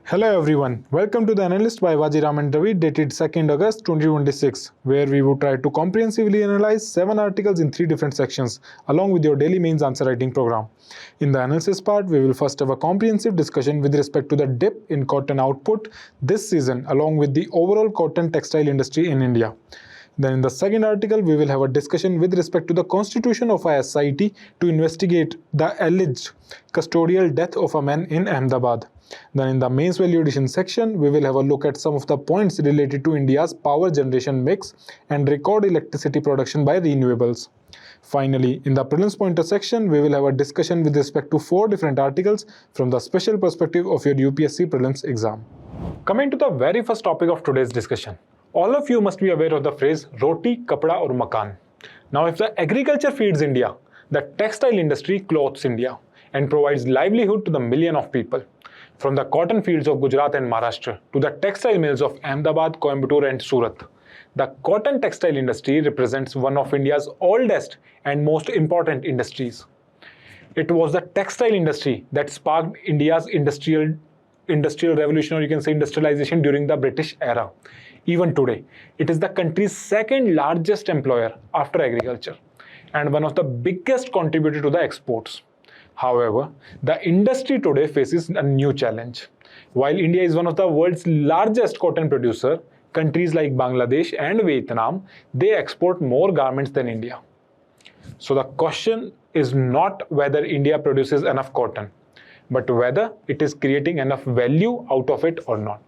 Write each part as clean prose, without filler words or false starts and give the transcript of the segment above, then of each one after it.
Hello everyone, welcome to the Analyst by Vajiram and Ravi dated 2nd August 2026, where we would try to comprehensively analyze 7 articles in 3 different sections along with your daily mains answer writing program. In the analysis part, we will first have a comprehensive discussion with respect to the dip in cotton output this season along with the overall cotton textile industry in India. Then in the second article, we will have a discussion with respect to the constitution of a SIT to investigate the alleged custodial death of a man in Ahmedabad. Then in the mains value addition section, we will have a look at some of the points related to India's power generation mix and record electricity production by renewables. Finally, in the prelims pointer section, we will have a discussion with respect to 4 different articles from the special perspective of your UPSC prelims exam. Coming to the very first topic of today's discussion. All of you must be aware of the phrase roti, kapda or makan. Now if the agriculture feeds India, the textile industry clothes India and provides livelihood to the million of people. From the cotton fields of Gujarat and Maharashtra to the textile mills of Ahmedabad, Coimbatore and Surat. The cotton textile industry represents one of India's oldest and most important industries. It was the textile industry that sparked India's industrial revolution, or you can say industrialization, during the British era. Even today, it is the country's second largest employer after agriculture and one of the biggest contributor to the exports. However, the industry today faces a new challenge. While India is one of the world's largest cotton producer, countries like Bangladesh and Vietnam, they export more garments than India. So the question is not whether India produces enough cotton, but whether it is creating enough value out of it or not.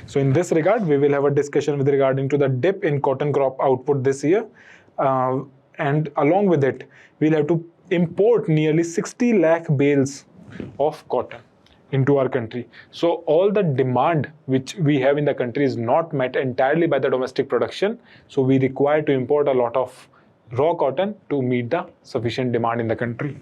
So in this regard, we will have a discussion with regarding to the dip in cotton crop output this year. And along with it, we'll have to import nearly 60 lakh bales of cotton into our country. So all the demand which we have in the country is not met entirely by the domestic production. So we require to import a lot of raw cotton to meet the sufficient demand in the country.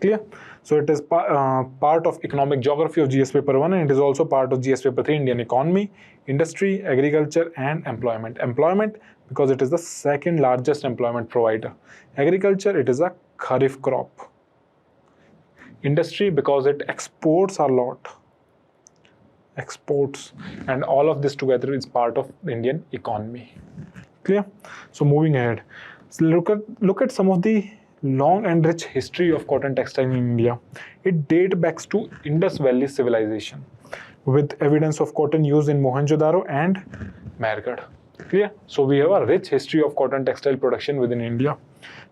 Clear? So it is part of economic geography of GS paper 1 and it is also part of GS paper 3 Indian economy, industry, agriculture and employment. Employment because it is the second largest employment provider. Agriculture, it is a kharif crop. Industry because it exports a lot. Exports, and all of this together is part of the Indian economy. Clear? So moving ahead, so look at some of the long and rich history of cotton textile in India. It dates back to Indus Valley civilization with evidence of cotton use in Mohenjo-daro and Mehrgarh. Clear? So we have a rich history of cotton textile production within India.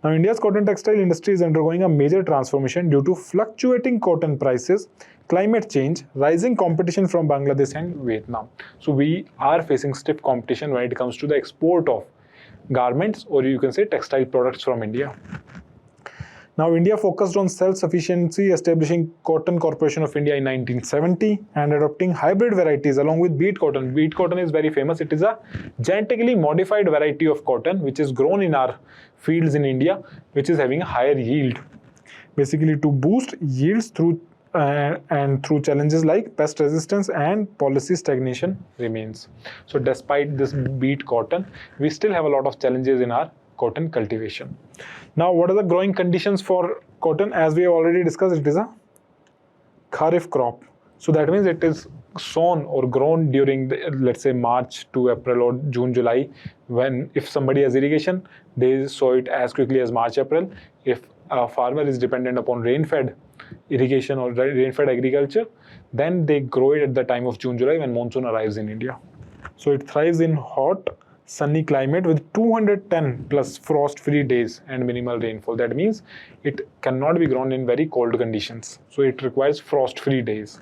Now India's cotton textile industry is undergoing a major transformation due to fluctuating cotton prices, climate change, rising competition from Bangladesh and Vietnam. So we are facing stiff competition when it comes to the export of garments, or you can say textile products from India. Now, India focused on self-sufficiency, establishing Cotton Corporation of India in 1970 and adopting hybrid varieties along with beet cotton. Beet cotton is very famous. It is a genetically modified variety of cotton which is grown in our fields in India, which is having a higher yield. Basically, to boost yields through challenges like pest resistance and policy stagnation remains. So, despite this beet cotton, we still have a lot of challenges in our cotton cultivation. Now, what are the growing conditions for cotton? As we have already discussed, it is a kharif crop. So that means it is sown or grown during the, let's say, March to April or June, July. When if somebody has irrigation, they sow it as quickly as March, April. If a farmer is dependent upon rain-fed irrigation or rain-fed agriculture, then they grow it at the time of June, July when monsoon arrives in India. So it thrives in hot, sunny climate with 210 plus frost-free days and minimal rainfall. That means it cannot be grown in very cold conditions. So it requires frost-free days.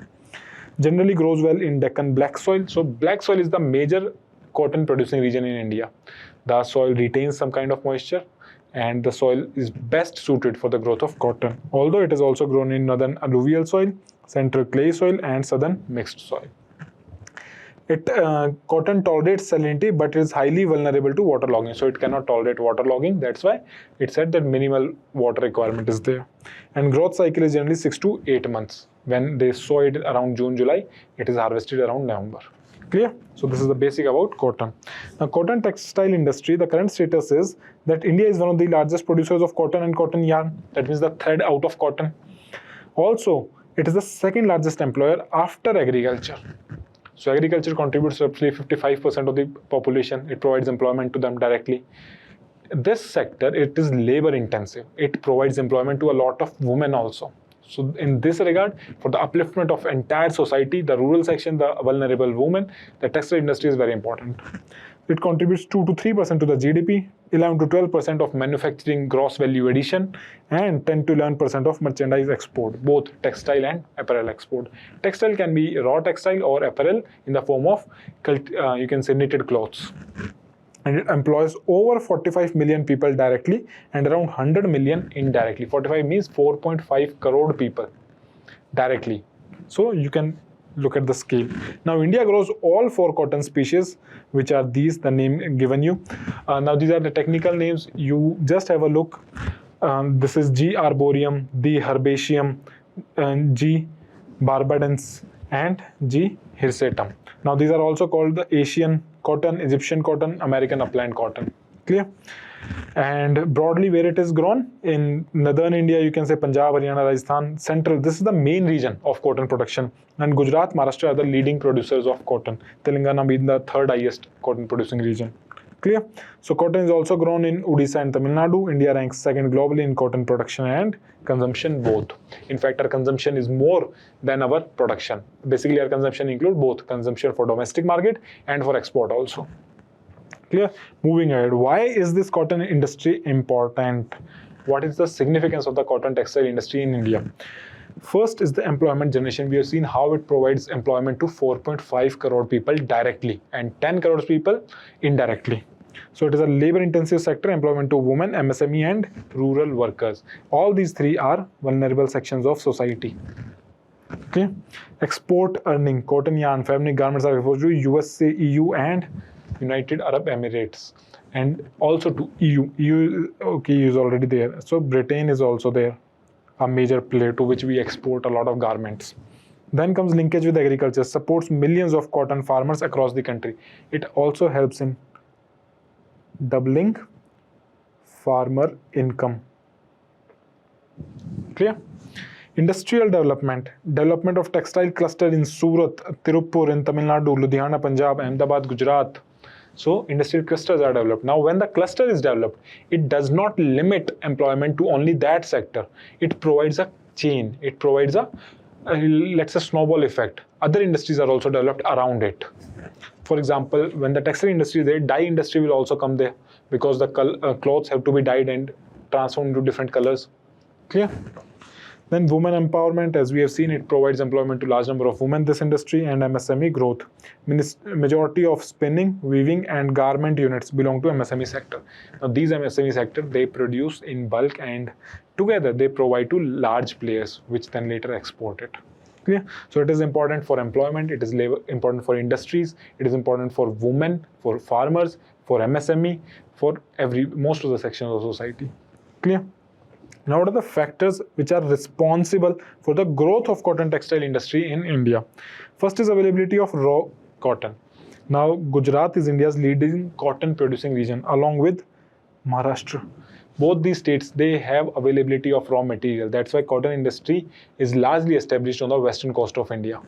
Generally grows well in Deccan black soil. So black soil is the major cotton producing region in India. The soil retains some kind of moisture and the soil is best suited for the growth of cotton. Although it is also grown in northern alluvial soil, central clay soil and southern mixed soil. Cotton tolerates salinity but is highly vulnerable to waterlogging. So it cannot tolerate waterlogging. That's why it said that minimal water requirement is there. And growth cycle is generally 6 to 8 months. When they sow it around June, July, it is harvested around November. Clear? So this is the basic about cotton. Now cotton textile industry, the current status is that India is one of the largest producers of cotton and cotton yarn. That means the thread out of cotton. Also, It is the second largest employer after agriculture. So agriculture contributes roughly 55% of the population. It provides employment to them directly. This sector, it is labor intensive. It provides employment to a lot of women also. So in this regard, for the upliftment of entire society, the rural section, the vulnerable women, the textile industry is very important. It contributes 2 to 3% to the GDP, 11 to 12% of manufacturing gross value addition, and 10 to 11% of merchandise export, both textile and apparel export. Textile can be raw textile or apparel in the form of, you can say, knitted clothes. And it employs over 45 million people directly and around 100 million indirectly. 45 means 4.5 crore people directly. So you can look at the scale. Now India grows all 4 cotton species, which are these, the name given you. Now these are the technical names. You just have a look. This is G. arboreum, D. herbaceum, G. barbadens, and G. hirsatum. Now these are also called the Asian cotton, Egyptian cotton, American upland cotton. Clear? And broadly where it is grown, in northern India, you can say Punjab, Haryana, Rajasthan, central, this is the main region of cotton production. And Gujarat, Maharashtra are the leading producers of cotton. Telangana being the third highest cotton producing region. Clear? So cotton is also grown in Odisha and Tamil Nadu. India ranks second globally in cotton production and consumption both. In fact, our consumption is more than our production. Basically, our consumption includes both consumption for domestic market and for export also. Clear? Moving ahead, why is this cotton industry important? What is the significance of the cotton textile industry in India? First is the employment generation. We have seen how it provides employment to 4.5 crore people directly and 10 crore people indirectly. So it is a labor-intensive sector, employment to women, MSME, and rural workers. All these three are vulnerable sections of society. Okay. Export earning, cotton yarn, fabric garments are exported to USA, EU, and United Arab Emirates, and also to EU. EU is already there. So Britain is also there, a major player to which we export a lot of garments. Then comes linkage with agriculture, supports millions of cotton farmers across the country. It also helps in doubling farmer income. Clear? Industrial development, development of textile cluster in Surat, Tirupur in Tamil Nadu, Ludhiana, Punjab, Ahmedabad, Gujarat. So industrial clusters are developed. Now when the cluster is developed, it does not limit employment to only that sector. It provides a chain. It provides a, let's say, snowball effect. Other industries are also developed around it. For example, when the textile industry is there, dye industry will also come there because the clothes have to be dyed and transformed into different colors. Clear? Then women empowerment, as we have seen, it provides employment to large number of women in this industry, and MSME growth. Majority of spinning, weaving, and garment units belong to MSME sector. Now these MSME sector, they produce in bulk and together they provide to large players, which then later export it. Clear? So it is important for employment, it is important for industries, it is important for women, for farmers, for MSME, for most of the sections of society. Clear? Now, what are the factors which are responsible for the growth of cotton textile industry in India? First is availability of raw cotton. Now, Gujarat is India's leading cotton producing region along with Maharashtra. Both these states, they have availability of raw material. That's why cotton industry is largely established on the western coast of India.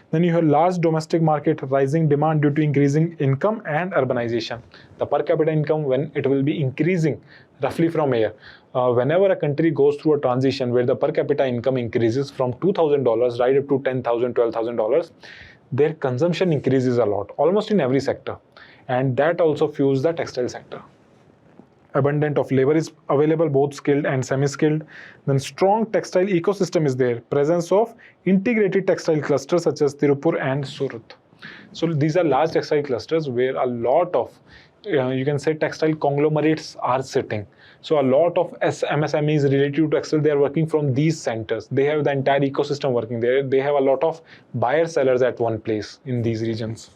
Then you have large domestic market, rising demand due to increasing income and urbanization. The per capita income, when it will be increasing roughly from here, whenever a country goes through a transition where the per capita income increases from $2,000 right up to $10,000, $12,000, their consumption increases a lot, almost in every sector. And that also fuels the textile sector. Abundant of labor is available, both skilled and semi-skilled. Then strong textile ecosystem is there. Presence of integrated textile clusters such as Tirupur and Surat. So these are large textile clusters where a lot of, you can say, textile conglomerates are sitting. So a lot of MSMEs related to textile, they are working from these centers. They have the entire ecosystem working there. They have a lot of buyer-sellers at one place in these regions.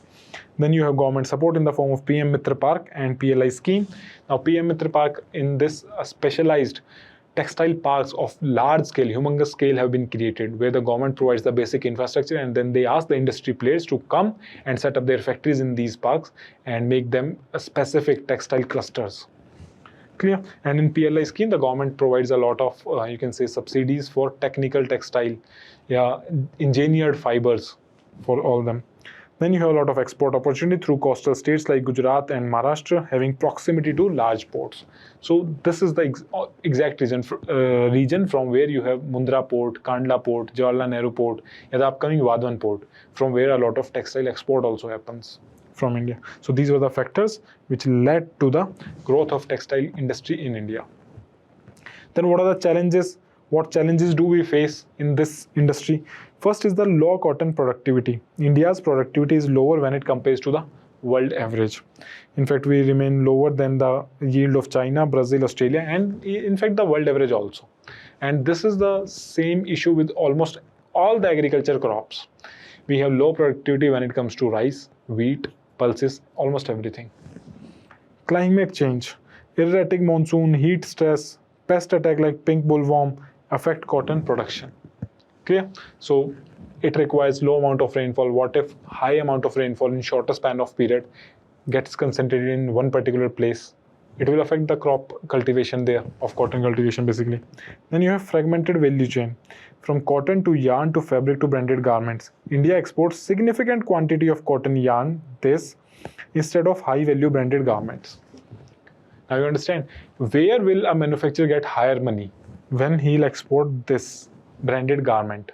Then you have government support in the form of PM Mitra Park and PLI scheme. Now PM Mitra Park, in this specialized textile parks of large scale, humongous scale have been created where the government provides the basic infrastructure and then they ask the industry players to come and set up their factories in these parks and make them a specific textile clusters. Clear? And in PLI scheme, the government provides a lot of, you can say, subsidies for technical textile, yeah, engineered fibers for all them. Then you have a lot of export opportunity through coastal states like Gujarat and Maharashtra having proximity to large ports. So this is the exact region from where you have Mundra Port, Kandla Port, Jawaharlal Nehru Port, and the upcoming Vadhavan Port, from where a lot of textile export also happens from India. So these were the factors which led to the growth of textile industry in India. Then what are the challenges? What challenges do we face in this industry? First is the low cotton productivity. India's productivity is lower when it compares to the world average. In fact, we remain lower than the yield of China, Brazil, Australia, and in fact the world average also. And this is the same issue with almost all the agriculture crops. We have low productivity when it comes to rice, wheat, pulses, almost everything. Climate change, erratic monsoon, heat stress, pest attack like pink bollworm affect cotton production. Clear? So it requires low amount of rainfall. What if high amount of rainfall in shorter span of period gets concentrated in one particular place? It will affect the crop cultivation there, of cotton cultivation basically. Then you have fragmented value chain. From cotton to yarn to fabric to branded garments. India exports significant quantity of cotton yarn instead of high value branded garments. Now you understand, where will a manufacturer get higher money? When he'll export this branded garment.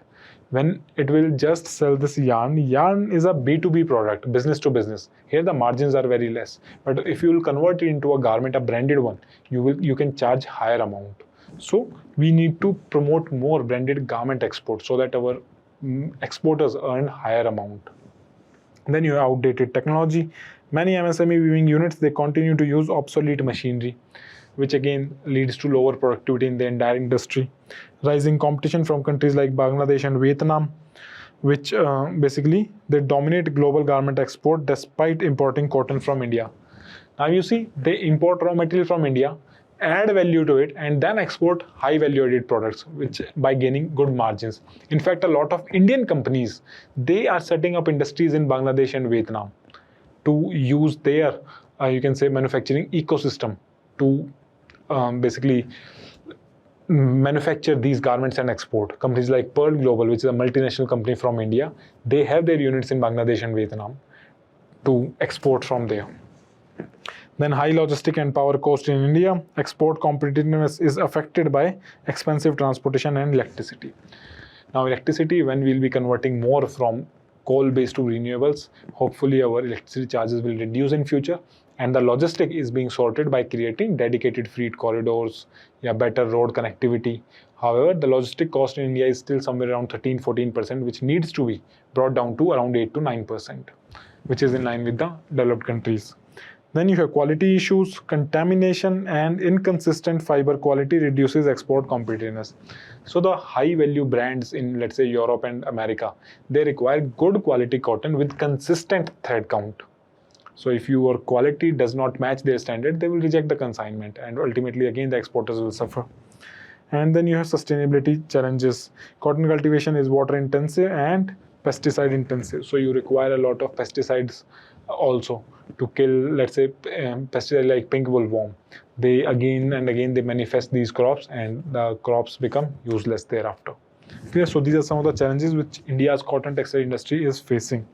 When it will just sell this yarn. Yarn is a B2B product, business to business. Here the margins are very less. But if you will convert it into a garment, a branded one, you can charge higher amount. So we need to promote more branded garment exports so that our exporters earn higher amount. Then you have outdated technology. Many MSME weaving units, they continue to use obsolete machinery, which again leads to lower productivity in the entire industry. Rising competition from countries like Bangladesh and Vietnam, which basically they dominate global garment export despite importing cotton from India. Now you see, they import raw material from India, add value to it, and then export high value added products, which by gaining good margins. In fact, a lot of Indian companies, they are setting up industries in Bangladesh and Vietnam to use their, you can say, manufacturing ecosystem to basically manufacture these garments and export. Companies like Pearl Global, which is a multinational company from India, they have their units in Bangladesh and Vietnam to export from there. Then high logistic and power cost in India. Export competitiveness is affected by expensive transportation and electricity. Now electricity, when we'll be converting more from coal-based to renewables, hopefully our electricity charges will reduce in future. And the logistic is being sorted by creating dedicated freight corridors, better road connectivity. However, the logistic cost in India is still somewhere around 13-14%, which needs to be brought down to around 8 to 9%, which is in line with the developed countries. Then you have quality issues, contamination, and inconsistent fiber quality reduces export competitiveness. So the high value brands in, let's say, Europe and America, they require good quality cotton with consistent thread count. So if your quality does not match their standard, they will reject the consignment, and ultimately again the exporters will suffer. And then you have sustainability challenges. Cotton cultivation is water intensive and pesticide intensive. So you require a lot of pesticides also to kill, let's say, pesticide like pink bollworm. They again and again they manifest these crops, and the crops become useless thereafter. Okay, so these are some of the challenges which India's cotton textile industry is facing.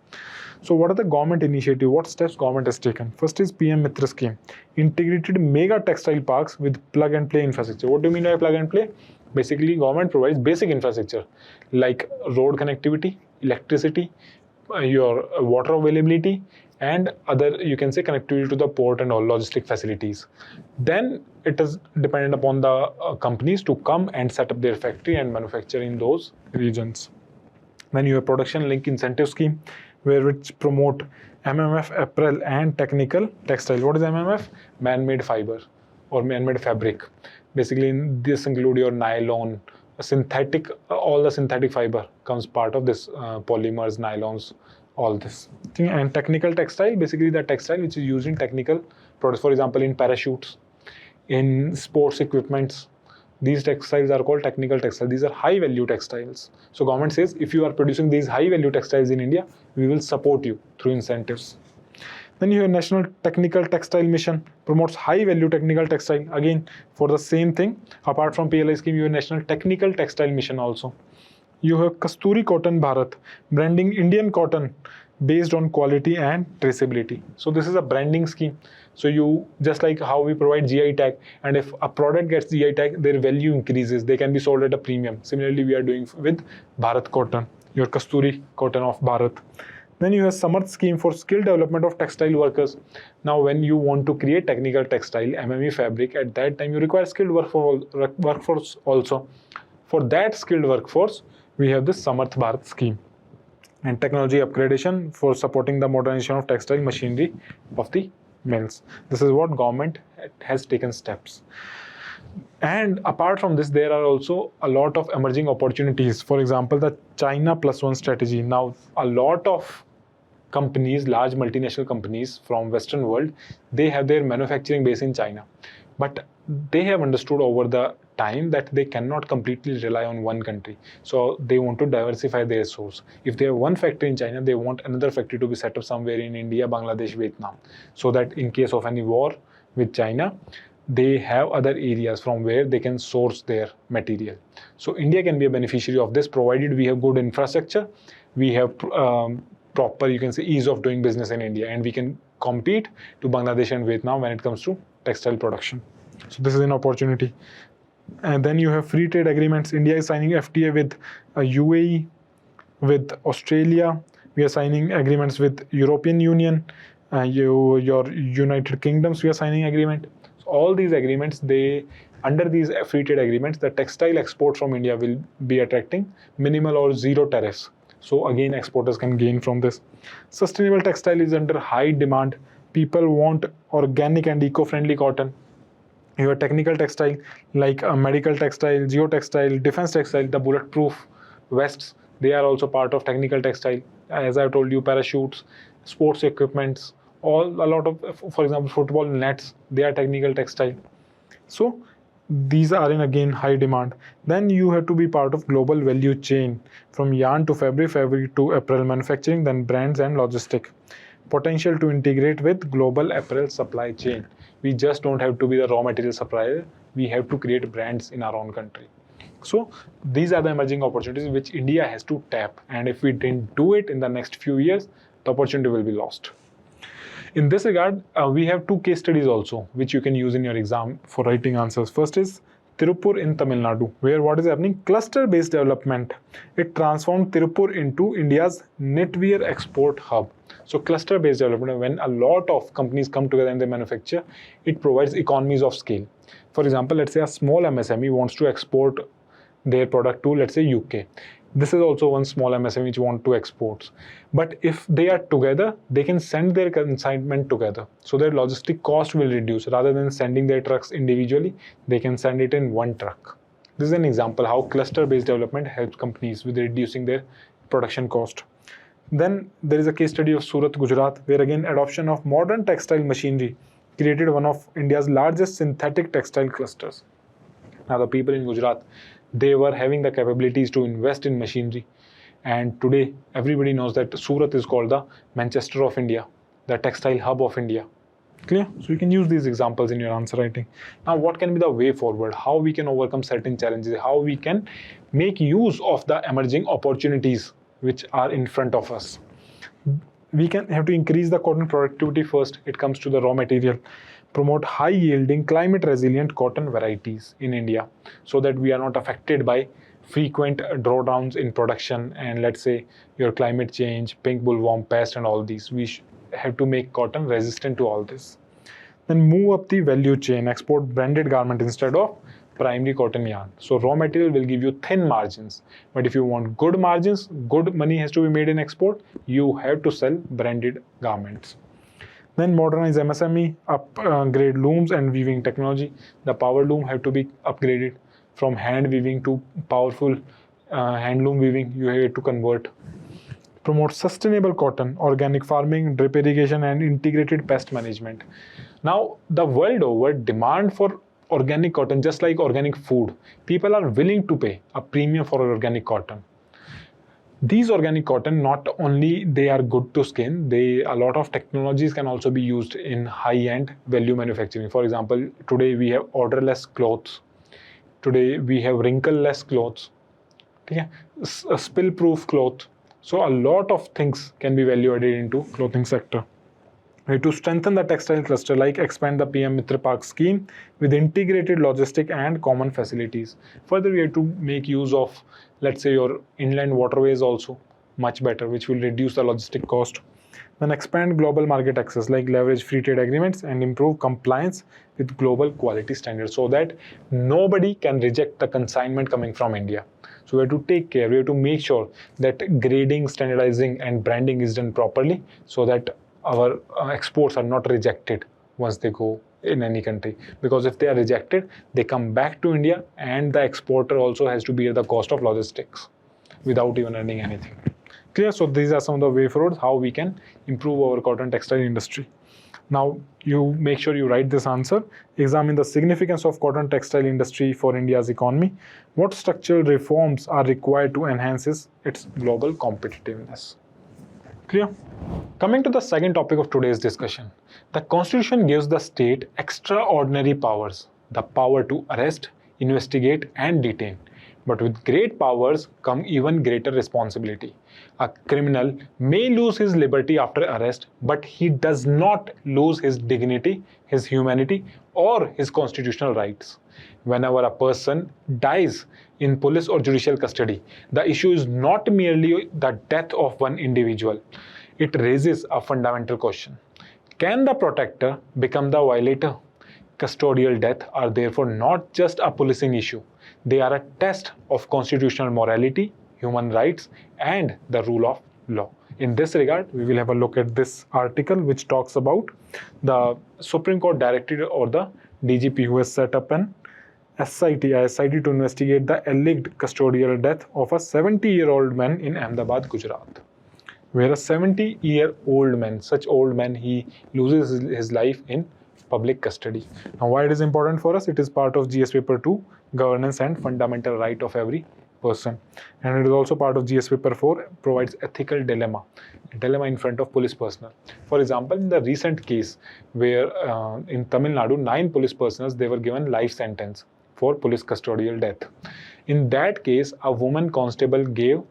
So what are the government initiative? What steps government has taken? First is PM Mitra scheme, integrated mega textile parks with plug and play infrastructure. What do you mean by plug and play? Basically, government provides basic infrastructure like road connectivity, electricity, your water availability, and other, you can say, connectivity to the port and all logistic facilities. Then it is dependent upon the companies to come and set up their factory and manufacture in those regions. Then you have production link incentive scheme, which promote MMF apparel and technical textile. What is MMF? Man-made fiber or man-made fabric. Basically, this include your nylon, synthetic, all the synthetic fiber comes part of this, polymers, nylons, all this thing. And technical textile, basically the textile which is used in technical products, for example, in parachutes, in sports equipments. These textiles are called technical textiles. These are high value textiles. So government says, if you are producing these high value textiles in India, we will support you through incentives. Then you have National Technical Textile Mission, promotes high value technical textile. Again, for the same thing, apart from PLI scheme, you have National Technical Textile Mission also. You have Kasturi Cotton Bharat, branding Indian cotton based on quality and traceability. So this is a branding scheme. So you, just like how we provide GI tag, and if a product gets GI tag, their value increases. They can be sold at a premium. Similarly, we are doing with Bharat Cotton, your Kasturi Cotton of Bharat. Then you have Samarth scheme for skill development of textile workers. Now, when you want to create technical textile, MME fabric, at that time you require skilled workforce also. For that skilled workforce, we have this Samarth Bharat scheme. And technology upgradation for supporting the modernization of textile machinery of the mills. This is what government has taken steps. And apart from this, there are also a lot of emerging opportunities. For example, the China Plus One strategy. Now, a lot of companies, large multinational companies from Western world, they have their manufacturing base in China. But they have understood over the time that they cannot completely rely on one country. So they want to diversify their source. If they have one factory in China, they want another factory to be set up somewhere in India, Bangladesh, Vietnam. So that in case of any war with China, they have other areas from where they can source their material. So India can be a beneficiary of this, provided we have good infrastructure, we have proper, you can say, ease of doing business in India, and we can compete to Bangladesh and Vietnam when it comes to textile production. So this is an opportunity. And then you have free trade agreements. India is signing FTA with UAE, with Australia. We are signing agreements with European Union, your United Kingdoms. We are signing agreement. So all these agreements, under these free trade agreements, the textile export from India will be attracting minimal or zero tariffs. So again, exporters can gain from this. Sustainable textile is under high demand. People want organic and eco-friendly cotton. Your technical textile, like medical textile, geotextile, defense textile, the bulletproof vests, they are also part of technical textile. As I told you, parachutes, sports equipments, a lot of, for example, football nets, they are technical textile. So these are in again high demand. Then you have to be part of global value chain, from yarn to fabric to apparel manufacturing, then brands and logistic. Potential to integrate with global apparel supply chain. We just don't have to be the raw material supplier. We have to create brands in our own country. So these are the emerging opportunities which India has to tap. And if we didn't do it in the next few years, the opportunity will be lost. In this regard, we have two case studies also, which you can use in your exam for writing answers. First is Tirupur in Tamil Nadu, where what is happening? Cluster-based development. It transformed Tirupur into India's knitwear export hub. So cluster-based development, when a lot of companies come together and they manufacture, it provides economies of scale. For example, let's say a small MSME wants to export their product to, let's say, UK. This is also one small MSME which want to export. But if they are together, they can send their consignment together. So their logistic cost will reduce. Rather than sending their trucks individually, they can send it in one truck. This is an example how cluster-based development helps companies with reducing their production cost. Then there is a case study of Surat, Gujarat, where again adoption of modern textile machinery created one of India's largest synthetic textile clusters. Now the people in Gujarat, they were having the capabilities to invest in machinery. And today everybody knows that Surat is called the Manchester of India, the textile hub of India. Clear? So you can use these examples in your answer writing. Now what can be the way forward? How we can overcome certain challenges? How we can make use of the emerging opportunities which are in front of us? We can have to increase the cotton productivity first. It comes to the raw material. Promote high yielding, climate resilient cotton varieties in India, so that we are not affected by frequent drawdowns in production and, let's say, your climate change, pink bollworm pest and all these. We have to make cotton resistant to all this. Then move up the value chain, export branded garment instead of primary cotton yarn. So raw material will give you thin margins, but if you want good margins, good money has to be made in export, you have to sell branded garments. Then modernize MSME, upgrade looms and weaving technology. The power loom have to be upgraded from hand weaving to powerful handloom weaving. You have to convert. Promote sustainable cotton, organic farming, drip irrigation and integrated pest management. Now the world over, demand for organic cotton, just like organic food, people are willing to pay a premium for organic cotton. These organic cotton, not only they are good to skin, a lot of technologies can also be used in high-end value manufacturing. For example, today we have odorless clothes. Today we have wrinkle-less clothes. Okay? Spill-proof cloth. So a lot of things can be value added into clothing sector. To strengthen the textile cluster, like expand the PM Mitra Park scheme with integrated logistic and common facilities. Further, we have to make use of, let's say, your inland waterways also much better, which will reduce the logistic cost. Then expand global market access, like leverage free trade agreements and improve compliance with global quality standards, so that nobody can reject the consignment coming from India. So we have to take care, we have to make sure that grading, standardizing and branding is done properly, so that our exports are not rejected once they go in any country. Because if they are rejected, they come back to India and the exporter also has to bear the cost of logistics without even earning anything. Clear? So these are some of the way forward how we can improve our cotton textile industry. Now you make sure you write this answer. Examine the significance of cotton textile industry for India's economy. What structural reforms are required to enhance its global competitiveness? Clear? Coming to the second topic of today's discussion, the Constitution gives the state extraordinary powers, the power to arrest, investigate, and detain. But with great powers come even greater responsibility. A criminal may lose his liberty after arrest, but he does not lose his dignity, his humanity, or his constitutional rights. Whenever a person dies in police or judicial custody, the issue is not merely the death of one individual. It raises a fundamental question. Can the protector become the violator? Custodial deaths are therefore not just a policing issue. They are a test of constitutional morality, human rights, and the rule of law. In this regard, we will have a look at this article which talks about the Supreme Court directed or the DGP who has set up an SIT to investigate the alleged custodial death of a 70-year-old man in Ahmedabad, Gujarat. Where a 70-year-old man, such old man, he loses his life in public custody. Now, why it is important for us? It is part of GS paper 2, governance and fundamental right of every person. And it is also part of GS paper 4, provides ethical dilemma in front of police personnel. For example, in the recent case where in Tamil Nadu, 9 police personnel, they were given life sentence for police custodial death. In that case, a woman constable gave,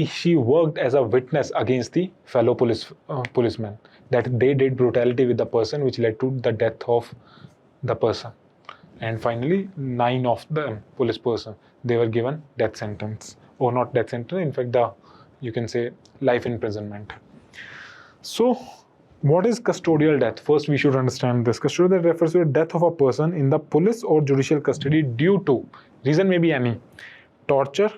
she worked as a witness against the fellow policemen, that they did brutality with the person which led to the death of the person. And finally, 9 of the police person, they were given death sentence, or not death sentence, in fact you can say life imprisonment. So what is custodial death? First we should understand this. Custodial death refers to the death of a person in the police or judicial custody due to, reason may be any, torture,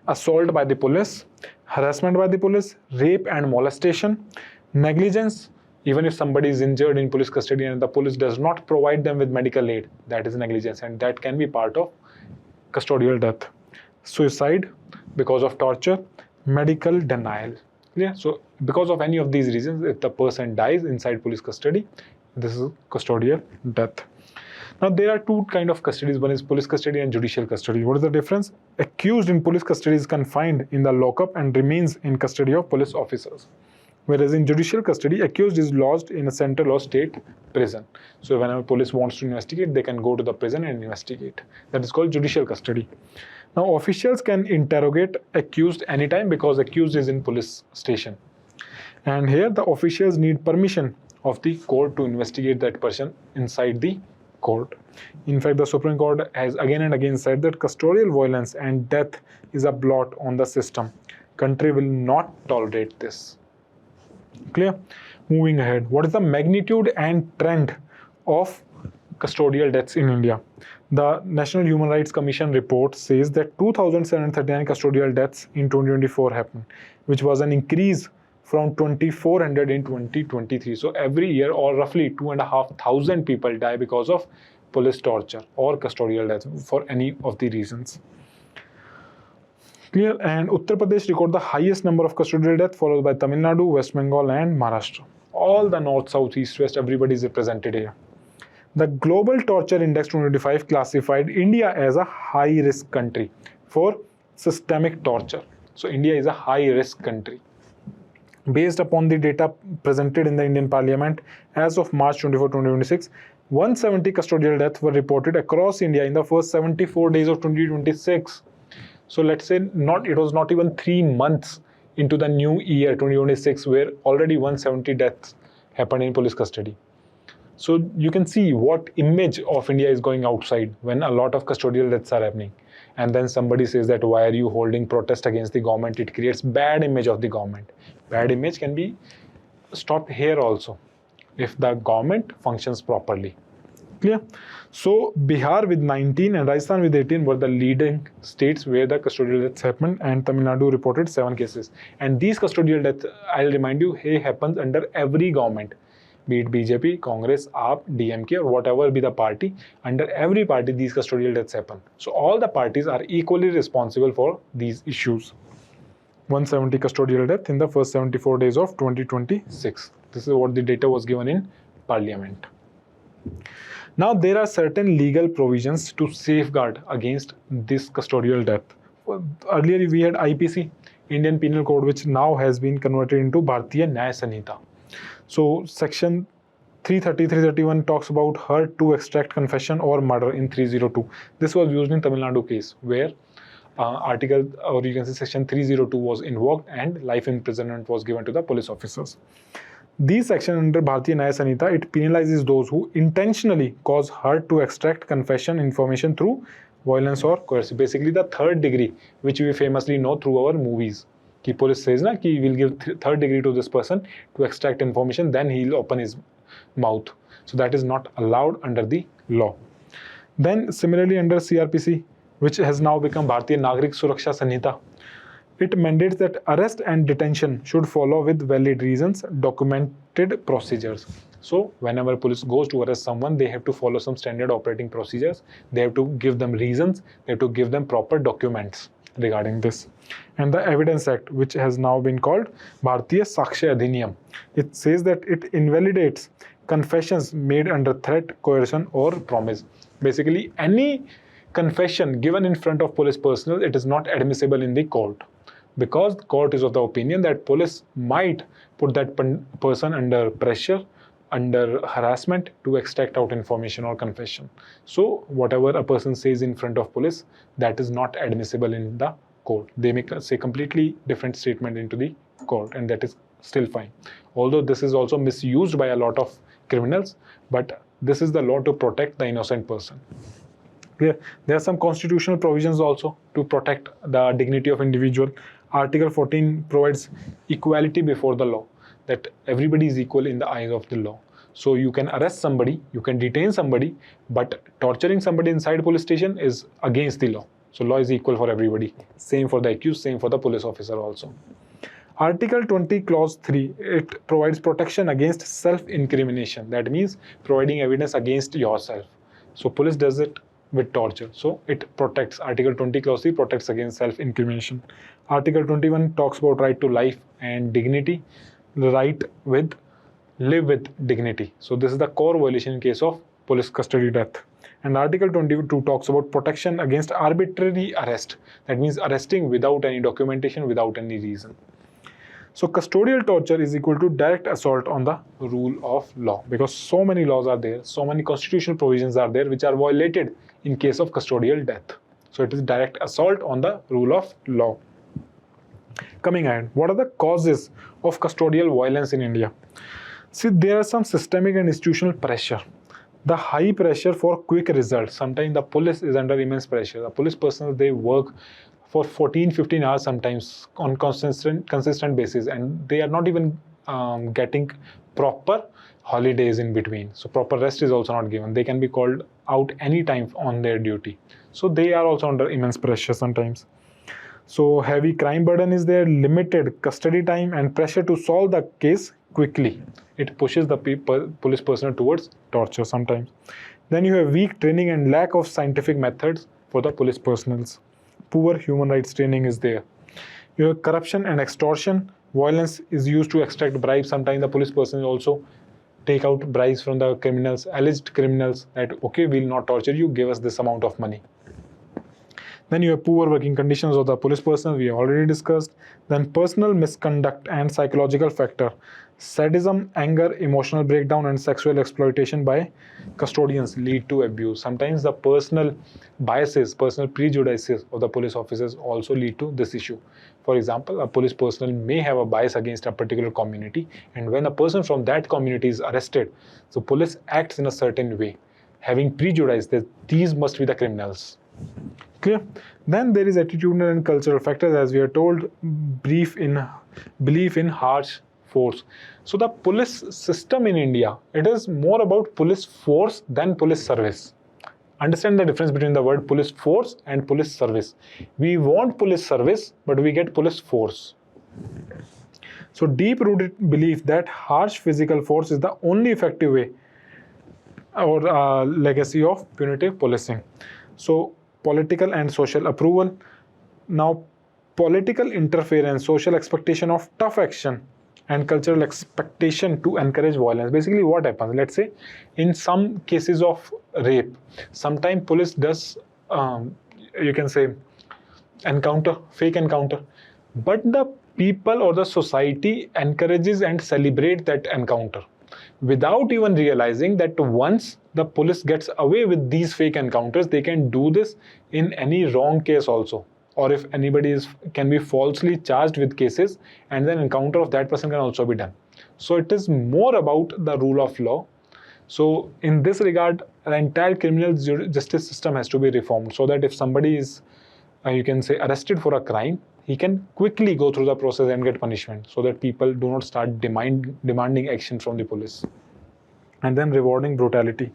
assault by the police, harassment by the police, rape and molestation, negligence. Even if somebody is injured in police custody and the police does not provide them with medical aid, that is negligence, and that can be part of custodial death. Suicide because of torture, medical denial. Yeah, so because of any of these reasons, if the person dies inside police custody, this is custodial death. Now there are 2 kinds of custodies. One is police custody and judicial custody. What is the difference? Accused in police custody is confined in the lockup and remains in custody of police officers. Whereas in judicial custody, accused is lodged in a central or state prison. So whenever police wants to investigate, they can go to the prison and investigate. That is called judicial custody. Now officials can interrogate accused anytime because accused is in police station. And here the officials need permission of the court to investigate that person inside the court. In fact, the Supreme Court has again and again said that custodial violence and death is a blot on the system. Country will not tolerate this. Clear? Moving ahead, what is the magnitude and trend of custodial deaths in India? The National Human Rights Commission report says that 2,739 custodial deaths in 2024 happened, which was an increase from 2,400 in 2023. So every year, or roughly 2,500 people die because of police torture or custodial death for any of the reasons. Clear? And Uttar Pradesh record the highest number of custodial deaths, followed by Tamil Nadu, West Bengal, and Maharashtra. All the north, south, east, west, everybody is represented here. The Global Torture Index 2025 classified India as a high-risk country for systemic torture. So India is a high-risk country. Based upon the data presented in the Indian Parliament, as of March 24, 2026, 170 custodial deaths were reported across India in the first 74 days of 2026. So let's say it was not even 3 months into the new year 2026 where already 170 deaths happened in police custody. So you can see what image of India is going outside when a lot of custodial deaths are happening. And then somebody says that why are you holding protest against the government? It creates bad image of the government. Bad image can be stopped here also if the government functions properly. Clear? So Bihar with 19 and Rajasthan with 18 were the leading states where the custodial deaths happened, and Tamil Nadu reported 7 cases. And these custodial deaths, I'll remind you, happens under every government, be it BJP, Congress, AAP, DMK, or whatever be the party. Under every party, these custodial deaths happen. So all the parties are equally responsible for these issues. 170 custodial deaths in the first 74 days of 2026. This is what the data was given in Parliament. Now, there are certain legal provisions to safeguard against this custodial death. Earlier, we had IPC, Indian Penal Code, which now has been converted into Bharatiya Nyaya Sanhita. So, section 330, 331 talks about hurt to extract confession or murder in 302. This was used in Tamil Nadu case where article, or you can say section 302 was invoked and life imprisonment was given to the police officers. These sections under Bharatiya Nyaya Sanhita, it penalizes those who intentionally cause hurt to extract confession information through violence or coercion. Basically the third degree, which we famously know through our movies. Ki police says na ki we'll give third degree to this person to extract information, then he'll open his mouth. So that is not allowed under the law. Then similarly under CRPC, which has now become Bharatiya Nagrik Suraksha Sanhita, it mandates that arrest and detention should follow with valid reasons, documented procedures. So whenever police goes to arrest someone, they have to follow some standard operating procedures. They have to give them reasons. They have to give them proper documents regarding this. And the Evidence Act, which has now been called Bharatiya Sakshya Adhiniyam, it says that it invalidates confessions made under threat, coercion or promise. Basically, any confession given in front of police personnel, it is not admissible in the court, because the court is of the opinion that police might put that person under pressure, under harassment to extract out information or confession. So whatever a person says in front of police, that is not admissible in the court. They may say completely different statement into the court, and that is still fine. Although this is also misused by a lot of criminals, but this is the law to protect the innocent person. There are some constitutional provisions also to protect the dignity of individual. Article 14 provides equality before the law, that everybody is equal in the eyes of the law. So you can arrest somebody, you can detain somebody, but torturing somebody inside police station is against the law. So law is equal for everybody. Same for the accused, same for the police officer also. Article 20 clause 3, it provides protection against self-incrimination. That means providing evidence against yourself. So police does it with torture. So it protects. Article 20 clause 3 protects against self-incrimination. Article 21 talks about right to life and dignity, the right with live with dignity. So this is the core violation in case of police custody death. And Article 22 talks about protection against arbitrary arrest. That means arresting without any documentation, without any reason. So custodial torture is equal to direct assault on the rule of law, because so many laws are there, so many constitutional provisions are there which are violated in case of custodial death. So it is direct assault on the rule of law. Coming ahead, what are the causes of custodial violence in India? See, there are some systemic and institutional pressure. The high pressure for quick results. Sometimes the police is under immense pressure. The police personnel, they work for 14-15 hours sometimes on consistent basis, and they are not even getting proper holidays in between. So proper rest is also not given. They can be called out anytime on their duty. So they are also under immense pressure sometimes. So heavy crime burden is there, limited custody time, and pressure to solve the case quickly. It pushes the police personnel towards torture sometimes. Then you have weak training and lack of scientific methods for the police personnels. Poor human rights training is there. You have corruption and extortion. Violence is used to extract bribes. Sometimes the police personnel also take out bribes from the criminals, alleged criminals, that okay, we'll not torture you, give us this amount of money. Then you have poor working conditions of the police personnel, we have already discussed. Then personal misconduct and psychological factor. Sadism, anger, emotional breakdown, and sexual exploitation by custodians lead to abuse. Sometimes the personal biases, personal prejudices of the police officers also lead to this issue. For example, a police personnel may have a bias against a particular community, and when a person from that community is arrested, so police acts in a certain way, having prejudice that these must be the criminals. Clear? Then there is attitudinal and cultural factors, as we are told, belief in harsh force. So the police system in India, it is more about police force than police service. Understand the difference between the word police force and police service. We want police service, but we get police force. So deep-rooted belief that harsh physical force is the only effective way or legacy of punitive policing. So political and social approval. Now, political interference, social expectation of tough action, and cultural expectation to encourage violence. Basically, what happens? Let's say, in some cases of rape, sometimes police does, you can say, fake encounter, but the people or the society encourages and celebrate that encounter, without even realizing that once the police gets away with these fake encounters, they can do this in any wrong case also. Or if anybody can be falsely charged with cases, and then encounter of that person can also be done. So it is more about the rule of law. So in this regard, the entire criminal justice system has to be reformed, so that if somebody is, you can say, arrested for a crime, he can quickly go through the process and get punishment, so that people do not start demanding action from the police. And then rewarding brutality.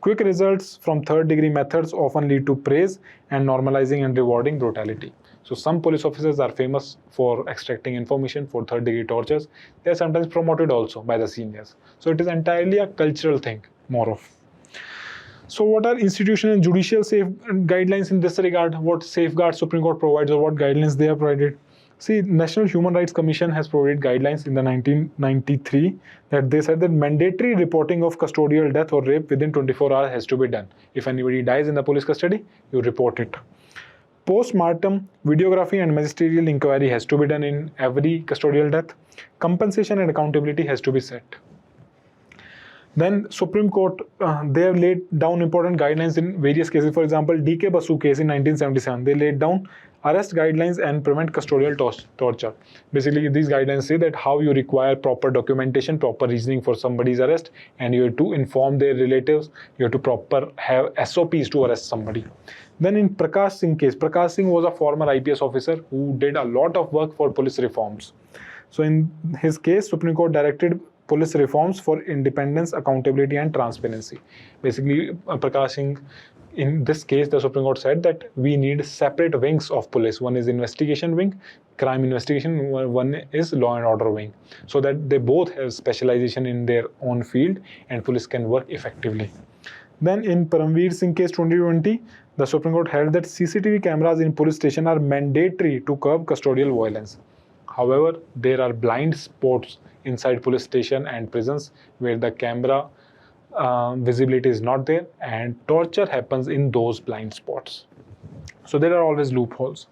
Quick results from third-degree methods often lead to praise and normalizing and rewarding brutality. So some police officers are famous for extracting information for third-degree tortures. They are sometimes promoted also by the seniors. So it is entirely a cultural thing, more of. So what are institutional and judicial guidelines in this regard? What safeguards Supreme Court provides, or what guidelines they have provided? See, National Human Rights Commission has provided guidelines in the 1993 that they said that mandatory reporting of custodial death or rape within 24 hours has to be done. If anybody dies in the police custody, you report it. Post-mortem videography and magisterial inquiry has to be done in every custodial death. Compensation and accountability has to be set. Then Supreme Court, they have laid down important guidelines in various cases. For example, D.K. Basu case in 1977, they laid down arrest guidelines and prevent custodial torture. Basically, these guidelines say that how you require proper documentation, proper reasoning for somebody's arrest, and you have to inform their relatives, you have to have SOPs to arrest somebody. Then in Prakash Singh case, Prakash Singh was a former IPS officer who did a lot of work for police reforms. So in his case, Supreme Court directed police reforms for independence, accountability, and transparency. Basically, Prakash Singh, in this case, the Supreme Court said that we need separate wings of police. One is investigation wing, crime investigation, one is law and order wing, so that they both have specialization in their own field and police can work effectively. Then in Paramveer Singh case 2020, the Supreme Court held that CCTV cameras in police station are mandatory to curb custodial violence. However, there are blind spots inside police station and prisons where the camera visibility is not there, and torture happens in those blind spots. So there are always loopholes.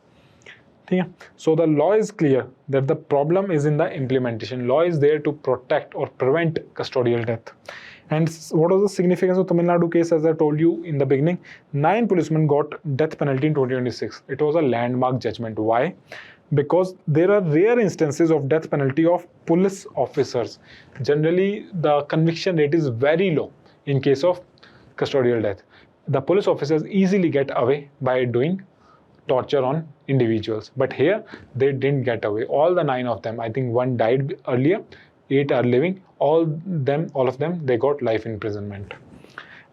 So the law is clear that the problem is in the implementation. Law is there to protect or prevent custodial death. And what was the significance of Tamil Nadu case? As I told you in the beginning, 9 policemen got death penalty in 2026. It was a landmark judgment. Why? Because there are rare instances of death penalty of police officers. Generally, the conviction rate is very low in case of custodial death. The police officers easily get away by doing torture on individuals. But here, they didn't get away. All the 9 of them, I think one died earlier, 8 are living, all of them, they got life imprisonment.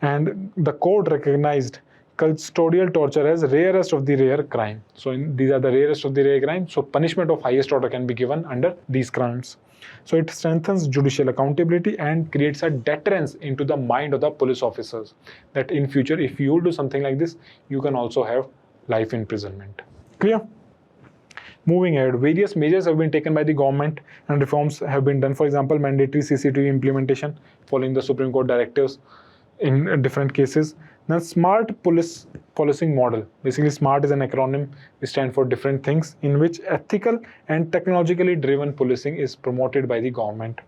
And the court recognized custodial torture as rarest of the rare crime. So these are the rarest of the rare crime. So punishment of highest order can be given under these crimes. So it strengthens judicial accountability and creates a deterrence into the mind of the police officers that in future, if you do something like this, you can also have life imprisonment. Clear? Moving ahead, various measures have been taken by the government and reforms have been done. For example, mandatory CCTV implementation following the Supreme Court directives in different cases. Then smart police policing model. Basically, SMART is an acronym which stands for different things, in which ethical and technologically driven policing is promoted by the government.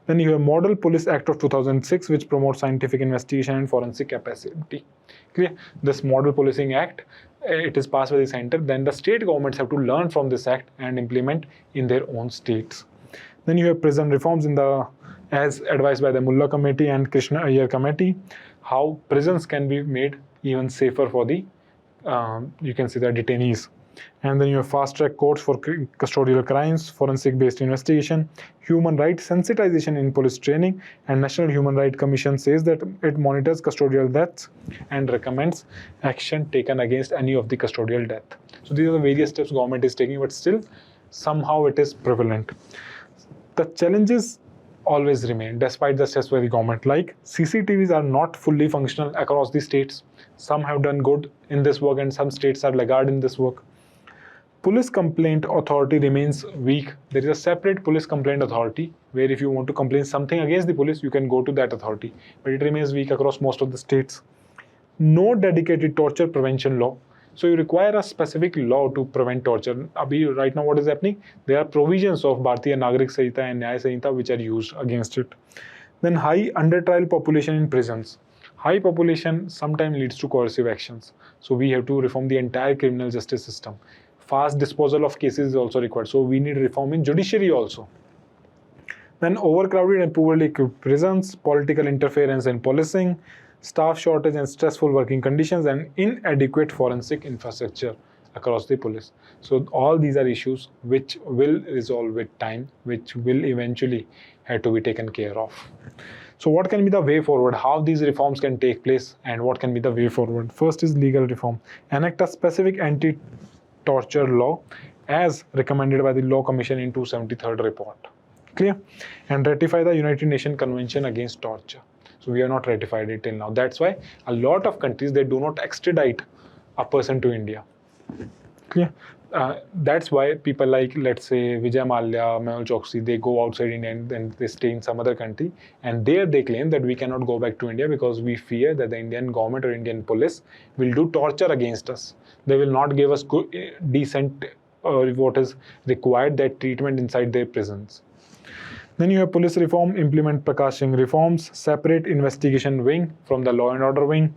Then you have Model Police Act of 2006, which promotes scientific investigation and forensic capacity. Clear? This Model Policing Act, it is passed by the center. Then the state governments have to learn from this act and implement in their own states. Then you have prison reforms as advised by the Mullah Committee and Krishna Iyer Committee, how prisons can be made even safer for the, you can say, the detainees. And then you have fast-track courts for custodial crimes, forensic-based investigation, human rights sensitization in police training, and National Human Rights Commission says that it monitors custodial deaths and recommends action taken against any of the custodial death. So these are the various steps government is taking, but still somehow it is prevalent. The challenges always remain despite the steps by the government, like CCTVs are not fully functional across the states. Some have done good in this work and some states are laggard in this work. Police complaint authority remains weak. There is a separate police complaint authority where if you want to complain something against the police, you can go to that authority, but it remains weak across most of the states. No dedicated torture prevention law. So you require a specific law to prevent torture. Right now what is happening? There are provisions of Bharatiya Nagarik Sanhita and Nyaya Sanhita which are used against it. Then high under trial population in prisons. High population sometimes leads to coercive actions. So we have to reform the entire criminal justice system. Fast disposal of cases is also required. So we need reform in judiciary also. Then overcrowded and poorly equipped prisons, political interference in policing, staff shortage and stressful working conditions, and inadequate forensic infrastructure across the police. So all these are issues which will resolve with time, which will eventually have to be taken care of. So what can be the way forward? How these reforms can take place and what can be the way forward? First is legal reform. Enact a specific anti-torture law as recommended by the Law Commission in 273rd report. Clear? And ratify the United Nations Convention Against Torture. So we have not ratified it till now. That's why a lot of countries, they do not extradite a person to India. Clear? That's why people like, let's say, Vijay Mallya, Mehul Choksi, they go outside India and they stay in some other country. And there they claim that we cannot go back to India because we fear that the Indian government or Indian police will do torture against us. They will not give us good, decent, what is required, that treatment inside their prisons. Then you have police reform, implement Prakash Singh reforms, separate investigation wing from the law and order wing.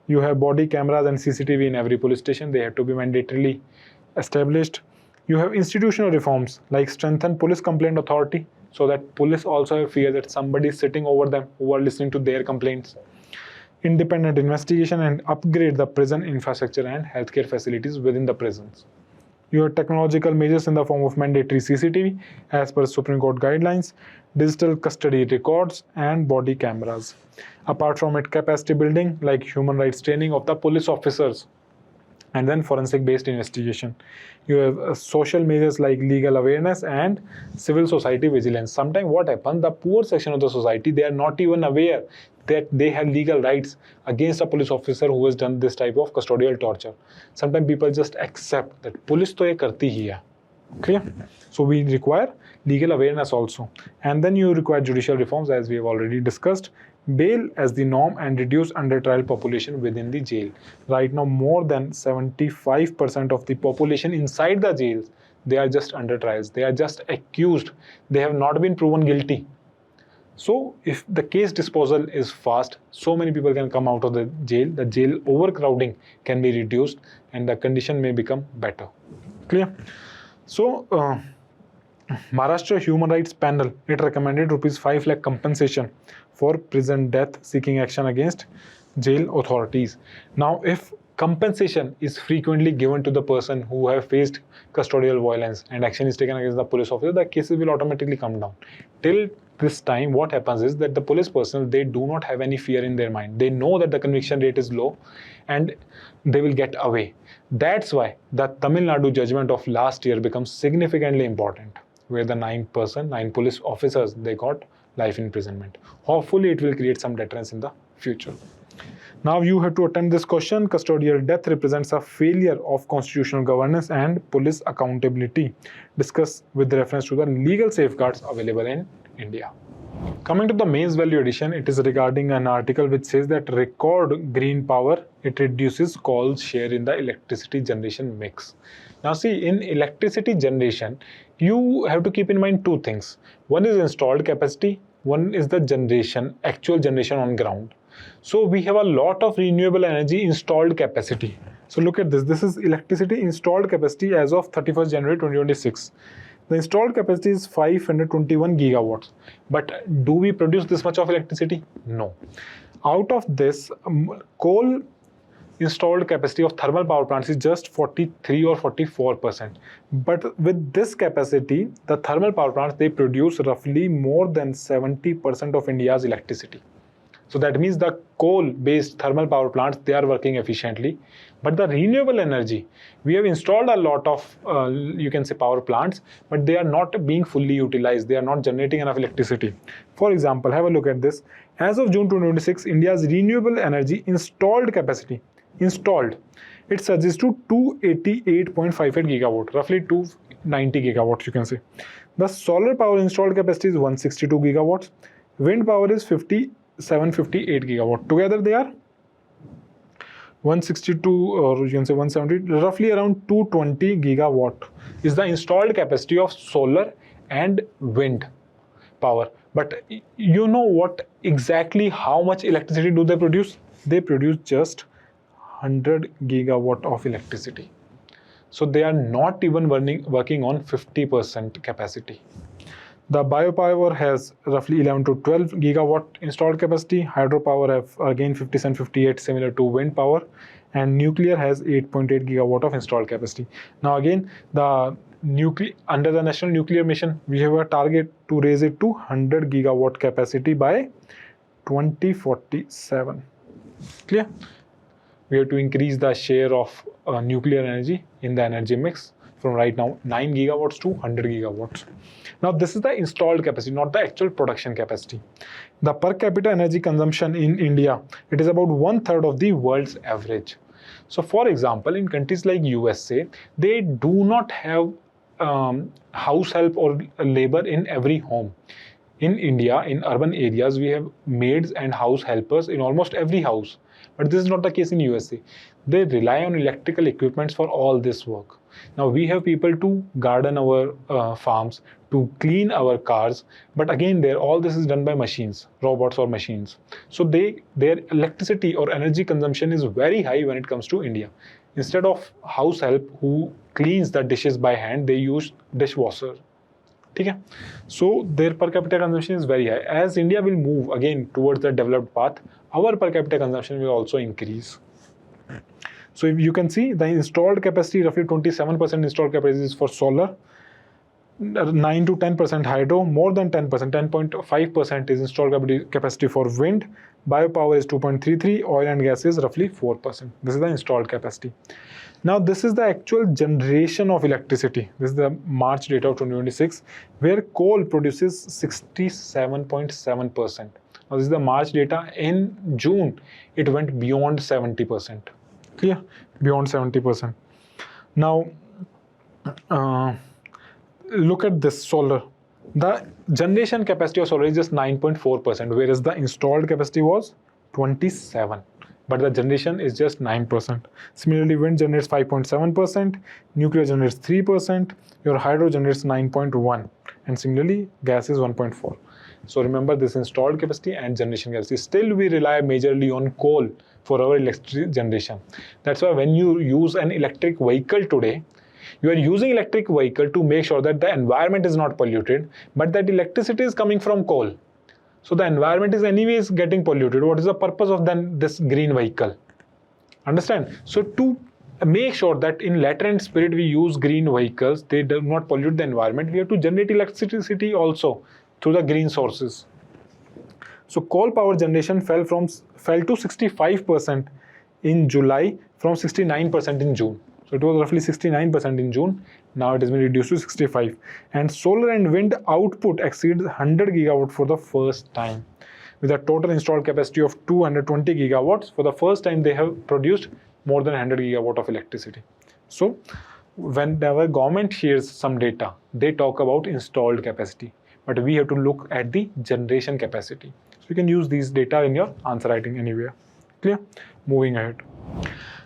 You have body cameras and CCTV in every police station. They have to be mandatorily established. You have institutional reforms like strengthen police complaint authority so that police also have fear that somebody is sitting over them who are listening to their complaints. Independent investigation and upgrade the prison infrastructure and healthcare facilities within the prisons. You have technological measures in the form of mandatory CCTV as per Supreme Court guidelines, digital custody records, and body cameras. Apart from it, capacity building like human rights training of the police officers, and then forensic-based investigation. You have social measures like legal awareness and civil society vigilance. Sometimes what happens, the poor section of the society, they are not even aware that they have legal rights against a police officer who has done this type of custodial torture. Sometimes people just accept that police to ye karti hi hai. Clear? So we require legal awareness also. And then you require judicial reforms as we have already discussed. Bail as the norm and reduce under trial population within the jail. Right now more than 75% of the population inside the jails, they are just under trials. They are just accused. They have not been proven guilty. So if the case disposal is fast, so many people can come out of the jail overcrowding can be reduced and the condition may become better. Clear? So Maharashtra Human Rights Panel, it recommended ₹5 lakh compensation for prison death seeking action against jail authorities. Now if compensation is frequently given to the person who have faced custodial violence and action is taken against the police officer, the cases will automatically come down. Till this time, what happens is that the police personnel, they do not have any fear in their mind. They know that the conviction rate is low and they will get away. That's why the Tamil Nadu judgment of last year becomes significantly important, where the 9 police officers, they got life imprisonment. Hopefully it will create some deterrence in the future. Now you have to attempt this question. Custodial death represents a failure of constitutional governance and police accountability. Discuss with reference to the legal safeguards available in India. Coming to the mains value addition, it is regarding an article which says that record green power, it reduces coal's share in the electricity generation mix. Now see, in electricity generation, you have to keep in mind two things. One is installed capacity, one is the generation, actual generation on ground. So we have a lot of renewable energy installed capacity. So look at this. This is electricity installed capacity as of 31st January 2026. The installed capacity is 521 gigawatts. But do we produce this much of electricity? No. Out of this, coal installed capacity of thermal power plants is just 43 or 44%. But with this capacity, the thermal power plants, they produce roughly more than 70% of India's electricity. So that means the coal-based thermal power plants, they are working efficiently. But the renewable energy, we have installed a lot of, you can say, power plants, but they are not being fully utilized. They are not generating enough electricity. For example, have a look at this. As of June 2026, India's renewable energy installed capacity, it surges to 288.58 gigawatt, roughly 290 gigawatts, you can say. The solar power installed capacity is 162 gigawatts. Wind power is 758 gigawatt. Together they are 162, or you can say 170, roughly around 220 gigawatt is the installed capacity of solar and wind power. But you know what exactly how much electricity do they produce? They produce just 100 gigawatt of electricity. So they are not even working on 50% capacity. The biopower has roughly 11 to 12 gigawatt installed capacity. Hydropower have again 57, 58, similar to wind power. And nuclear has 8.8 gigawatt of installed capacity. Now again, the under the National Nuclear Mission, we have a target to raise it to 100 gigawatt capacity by 2047. Clear? We have to increase the share of nuclear energy in the energy mix from right now 9 gigawatts to 100 gigawatts. Now this is the installed capacity, not the actual production capacity. The per capita energy consumption in India, it is about 1/3 of the world's average. So for example, in countries like USA, they do not have house help or labor in every home. In India, in urban areas, we have maids and house helpers in almost every house. But this is not the case in USA. They rely on electrical equipments for all this work. Now we have people to garden our farms, to clean our cars, but again all this is done by machines, robots or machines. So their electricity or energy consumption is very high when it comes to India. Instead of house help who cleans the dishes by hand, they use dishwasher. Okay? So their per capita consumption is very high. As India will move again towards the developed path, our per capita consumption will also increase. So if you can see the installed capacity, roughly 27% installed capacity is for solar, 9 to 10% hydro, more than 10%, 10.5% is installed capacity for wind, biopower is 2.33, oil and gas is roughly 4%. This is the installed capacity. Now this is the actual generation of electricity. This is the March data of 2026, where coal produces 67.7%. Now this is the March data. In June, it went beyond 70%. Clear? Beyond 70%. Now, look at this solar. The generation capacity of solar is just 9.4%, whereas the installed capacity was 27%. But the generation is just 9%. Similarly, wind generates 5.7%, nuclear generates 3%, your hydro generates 9.1%, and similarly, gas is 1.4%. So remember this installed capacity and generation capacity. Still, we rely majorly on coal for our electricity generation. That's why when you use an electric vehicle today, you are using electric vehicle to make sure that the environment is not polluted, but that electricity is coming from coal. So the environment is anyways getting polluted. What is the purpose of then this green vehicle? Understand? So to make sure that in letter and spirit we use green vehicles, they do not pollute the environment, we have to generate electricity also through the green sources. So coal power generation fell to 65% in July from 69% in June. So it was roughly 69% in June. Now it has been reduced to 65%. And solar and wind output exceeds 100 gigawatt for the first time. with a total installed capacity of 220 gigawatts. For the first time, they have produced more than 100 gigawatt of electricity. So whenever government shares some data, they talk about installed capacity, but we have to look at the generation capacity. So you can use these data in your answer writing anywhere. Clear? Moving ahead.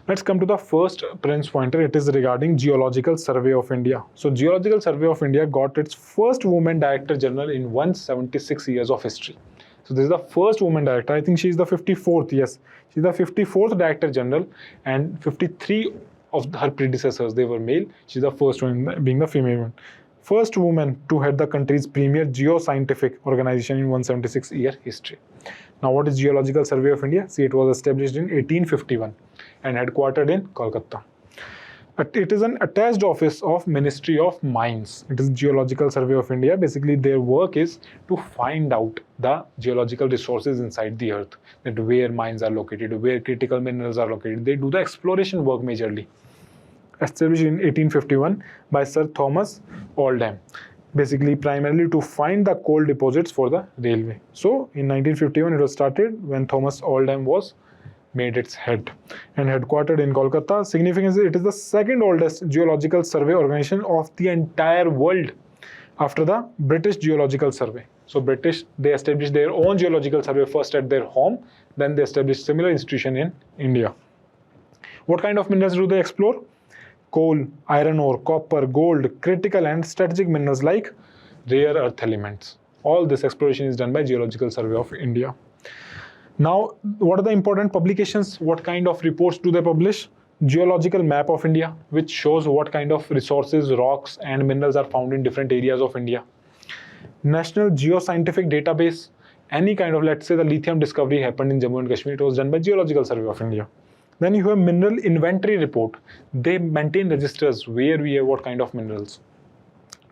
Let's come to the first prelims pointer. It is regarding Geological Survey of India. So Geological Survey of India got its first woman director general in 176 years of history. So this is the first woman director. I think she is the 54th. Yes, she's the 54th director general, and 53 of her predecessors, they were male. She's the first one, being the female one. First woman to head the country's premier geoscientific organization in 176-year history. Now, what is Geological Survey of India? See, it was established in 1851 and headquartered in Kolkata. It is an attached office of Ministry of Mines. It is Geological Survey of India. Basically, their work is to find out the geological resources inside the earth, that where mines are located, where critical minerals are located. They do the exploration work majorly. Established in 1851 by Sir Thomas Oldham, basically primarily to find the coal deposits for the railway. So in 1951 it was started when Thomas Oldham was made its head, and headquartered in Kolkata. Significance, it is the second oldest geological survey organization of the entire world after the British Geological Survey. So British, they established their own geological survey first at their home, then they established similar institution in India. What kind of minerals do they explore? Coal, iron ore, copper, gold, critical and strategic minerals like rare earth elements. All this exploration is done by Geological Survey of India. Now, what are the important publications? What kind of reports do they publish? Geological Map of India, which shows what kind of resources, rocks and minerals are found in different areas of India. National Geoscientific Database, any kind of, let's say the lithium discovery happened in Jammu and Kashmir, it was done by Geological Survey of India. Then you have Mineral Inventory Report. They maintain registers where we have what kind of minerals.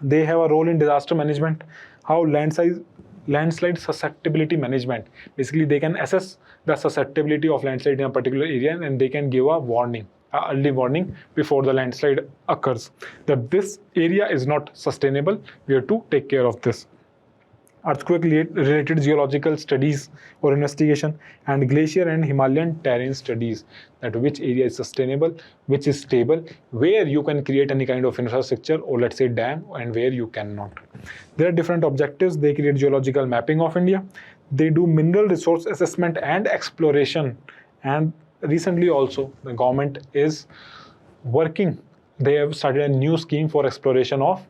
They have a role in disaster management, how landslide susceptibility management. Basically, they can assess the susceptibility of landslide in a particular area, and they can give a warning, early warning before the landslide occurs, that this area is not sustainable, we have to take care of this. Earthquake-related geological studies or investigation, and glacier and Himalayan terrain studies, that which area is sustainable, which is stable, where you can create any kind of infrastructure or let's say dam, and where you cannot. There are different objectives. They create geological mapping of India. They do mineral resource assessment and exploration. And recently also the government is working. They have started a new scheme for exploration of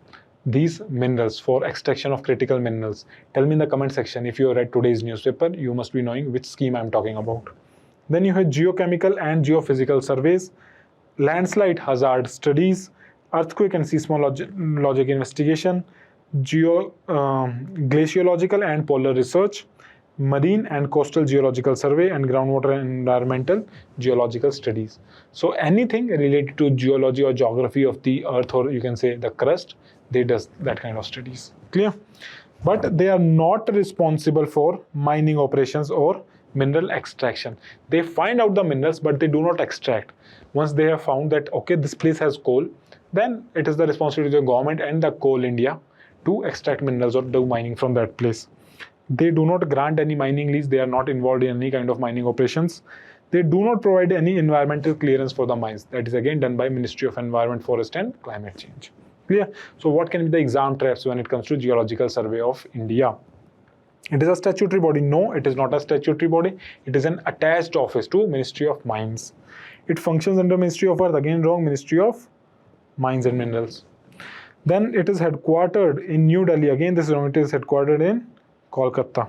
these minerals, for extraction of critical minerals. Tell me in the comment section if you have read today's newspaper. You must be knowing which scheme I'm talking about. Then you have geochemical and geophysical surveys, landslide hazard studies, earthquake and seismologic investigation, glaciological and polar research, marine and coastal geological survey, and groundwater and environmental geological studies. So anything related to geology or geography of the earth, or you can say the crust, they does that kind of studies. Clear? But they are not responsible for mining operations or mineral extraction. They find out the minerals, but they do not extract. Once they have found that, okay, this place has coal, then it is the responsibility of the government and the Coal India to extract minerals or do mining from that place. They do not grant any mining lease. They are not involved in any kind of mining operations. They do not provide any environmental clearance for the mines. That is again done by Ministry of Environment, Forest and Climate Change. Clear? So what can be the exam traps when it comes to Geological Survey of India? It is a statutory body. No, it is not a statutory body. It is an attached office to Ministry of Mines. It functions under Ministry of Earth. Again wrong, Ministry of Mines and Minerals. Then it is headquartered in New Delhi. Again this is wrong. It is headquartered in Kolkata.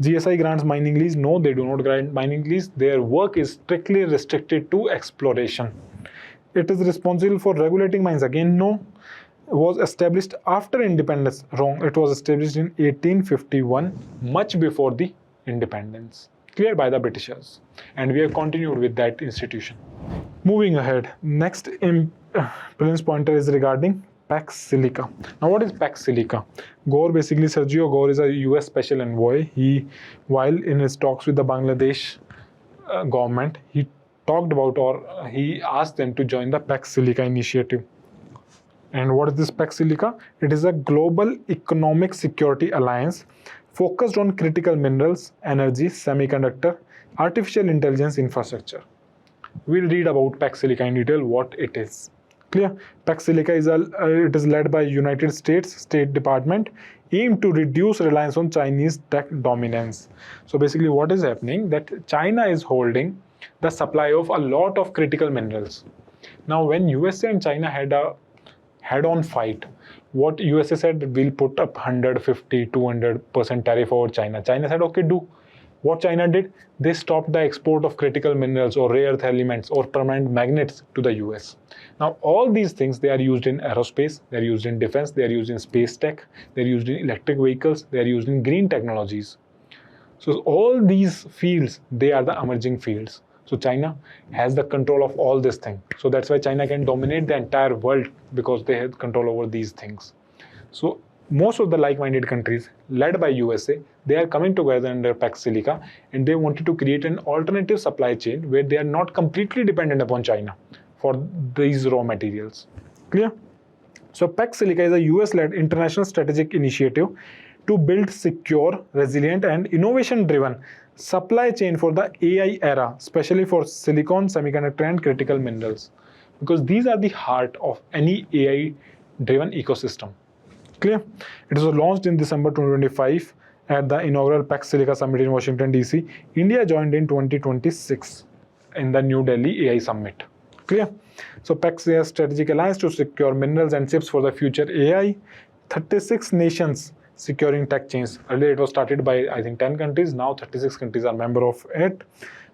GSI grants mining lease. No, they do not grant mining lease. Their work is strictly restricted to exploration. It is responsible for regulating mines. Again no. Was established after independence. Wrong. It was established in 1851, much before the independence. Clear, by the Britishers. And we have continued with that institution. Moving ahead. Next prelims pointer is regarding Pax Silica. Now what is Pax Silica? Gore, basically Sergio Gore is a US special envoy. He, while in his talks with the Bangladesh government, he talked about, or he asked them to join the Pax Silica Initiative. And what is this Pax Silica? It is a global economic security alliance focused on critical minerals, energy, semiconductor, artificial intelligence infrastructure. We'll read about Pax Silica in detail, what it is. Clear? Pax Silica it is led by United States State Department, aimed to reduce reliance on Chinese tech dominance. So basically what is happening, that China is holding the supply of a lot of critical minerals. Now when USA and China had a head-on fight, what USA said, we'll put up 150, 200% tariff over China. China said, okay, do. What China did, they stopped the export of critical minerals or rare earth elements or permanent magnets to the US. Now all these things, they are used in aerospace, they are used in defense, they are used in space tech, they are used in electric vehicles, they are used in green technologies. So all these fields, they are the emerging fields. So China has the control of all this thing. So that's why China can dominate the entire world, because they have control over these things. So most of the like-minded countries led by USA, they are coming together under Pax Silica, and they wanted to create an alternative supply chain where they are not completely dependent upon China for these raw materials. Clear? So Pax Silica is a US-led international strategic initiative to build secure, resilient, and innovation-driven supply chain for the AI era, especially for silicon, semiconductor, and critical minerals, because these are the heart of any AI-driven ecosystem. Clear? It was launched in December 2025 at the inaugural Pax Silica Summit in Washington, D.C. India joined in 2026 in the New Delhi AI Summit. Clear? So Pax is a strategic alliance to secure minerals and chips for the future AI. 36 nations securing tech chains. Earlier it was started by, I think, 10 countries. Now 36 countries are member of it.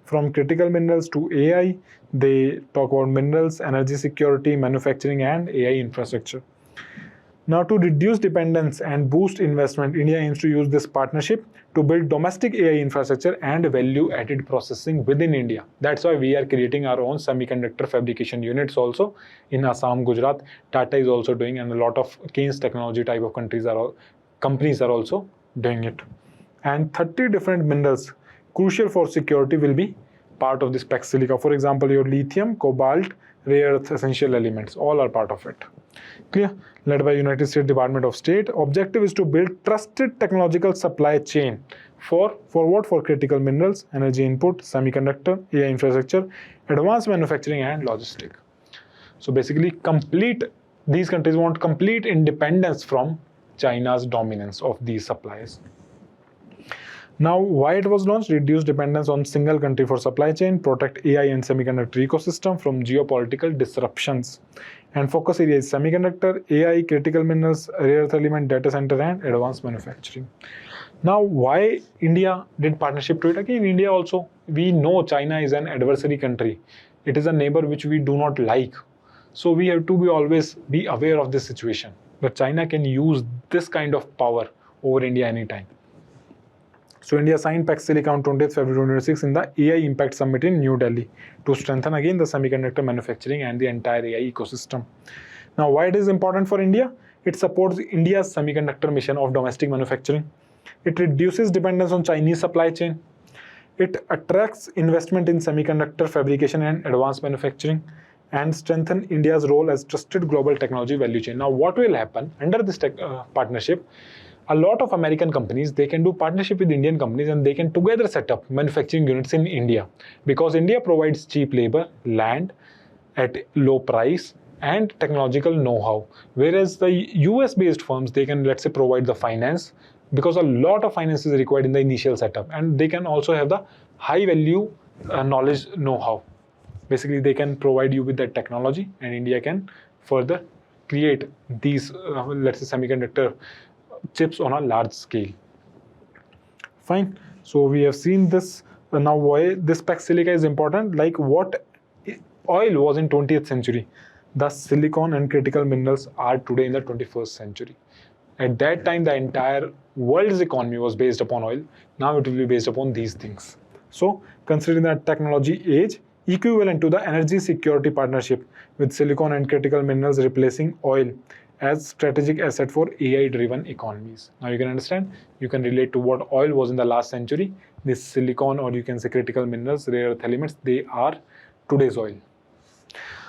From critical minerals to AI, they talk about minerals, energy security, manufacturing, and AI infrastructure. Now, to reduce dependence and boost investment, India aims to use this partnership to build domestic AI infrastructure and value-added processing within India. That's why we are creating our own semiconductor fabrication units also in Assam, Gujarat. Tata is also doing, and a lot of Keynes technology type of companies are also doing it. And 30 different minerals crucial for security will be part of this Pax Silica. For example, your lithium, cobalt, rare earth essential elements, all are part of it. Clear? Led by United States Department of State. Objective is to build trusted technological supply chain for what? For critical minerals, energy input, semiconductor, AI infrastructure, advanced manufacturing, and logistics. So basically, these countries want complete independence from China's dominance of these supplies. Now, why it was launched? Reduce dependence on single country for supply chain, protect AI and semiconductor ecosystem from geopolitical disruptions, and focus areas semiconductor, AI, critical minerals, rare earth element, data center, and advanced manufacturing. Now, why India did partnership to it? Again, India also, we know China is an adversary country. It is a neighbor which we do not like. So we have to always be aware of this situation, that China can use this kind of power over India anytime. So India signed Pax Silica on 20th February 2026 in the AI Impact Summit in New Delhi to strengthen again the semiconductor manufacturing and the entire AI ecosystem. Now, why it is important for India? It supports India's semiconductor mission of domestic manufacturing. It reduces dependence on Chinese supply chain. It attracts investment in semiconductor fabrication and advanced manufacturing, and strengthen India's role as trusted global technology value chain. Now, what will happen under this partnership? A lot of American companies, they can do partnership with Indian companies, and they can together set up manufacturing units in India, because India provides cheap labor, land at low price, and technological know-how. Whereas the US-based firms, they can, let's say, provide the finance, because a lot of finance is required in the initial setup, and they can also have the high value knowledge know-how. Basically, they can provide you with that technology, and India can further create these, let's say, semiconductor chips on a large scale. Fine. So we have seen this. Now, why this Pax Silica is important? Like what oil was in 20th century, the silicon and critical minerals are today in the 21st century. At that time, the entire world's economy was based upon oil. Now it will be based upon these things. So considering the technology age, equivalent to the energy security partnership with silicon and critical minerals replacing oil as strategic asset for AI-driven economies. Now you can understand, you can relate to what oil was in the last century. This silicon, or you can say critical minerals, rare earth elements, they are today's oil.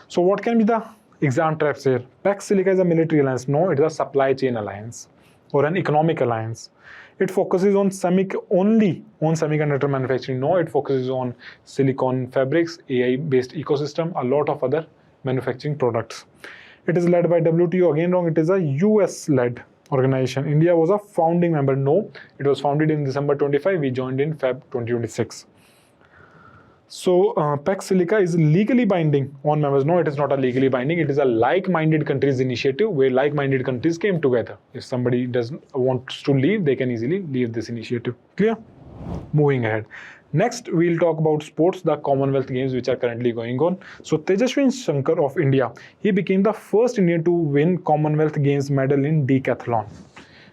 So what can be the exam traps here? Pax Silica is a military alliance. No, it is a supply chain alliance or an economic alliance. It focuses on only on semiconductor manufacturing. No, it focuses on silicon fabrics, AI-based ecosystem, a lot of other manufacturing products. It is led by WTO. Again, wrong. It is a US-led organization. India was a founding member. No, it was founded in December 25. We joined in Feb 2026. So Pax Silica is legally binding on members. No, it is not a legally binding. It is a like-minded countries initiative where like-minded countries came together. If somebody doesn't wants to leave, they can easily leave this initiative. Clear? Moving ahead. Next, we'll talk about sports, the Commonwealth Games which are currently going on. So Tejaswin Shankar of India, he became the first Indian to win Commonwealth Games medal in Decathlon.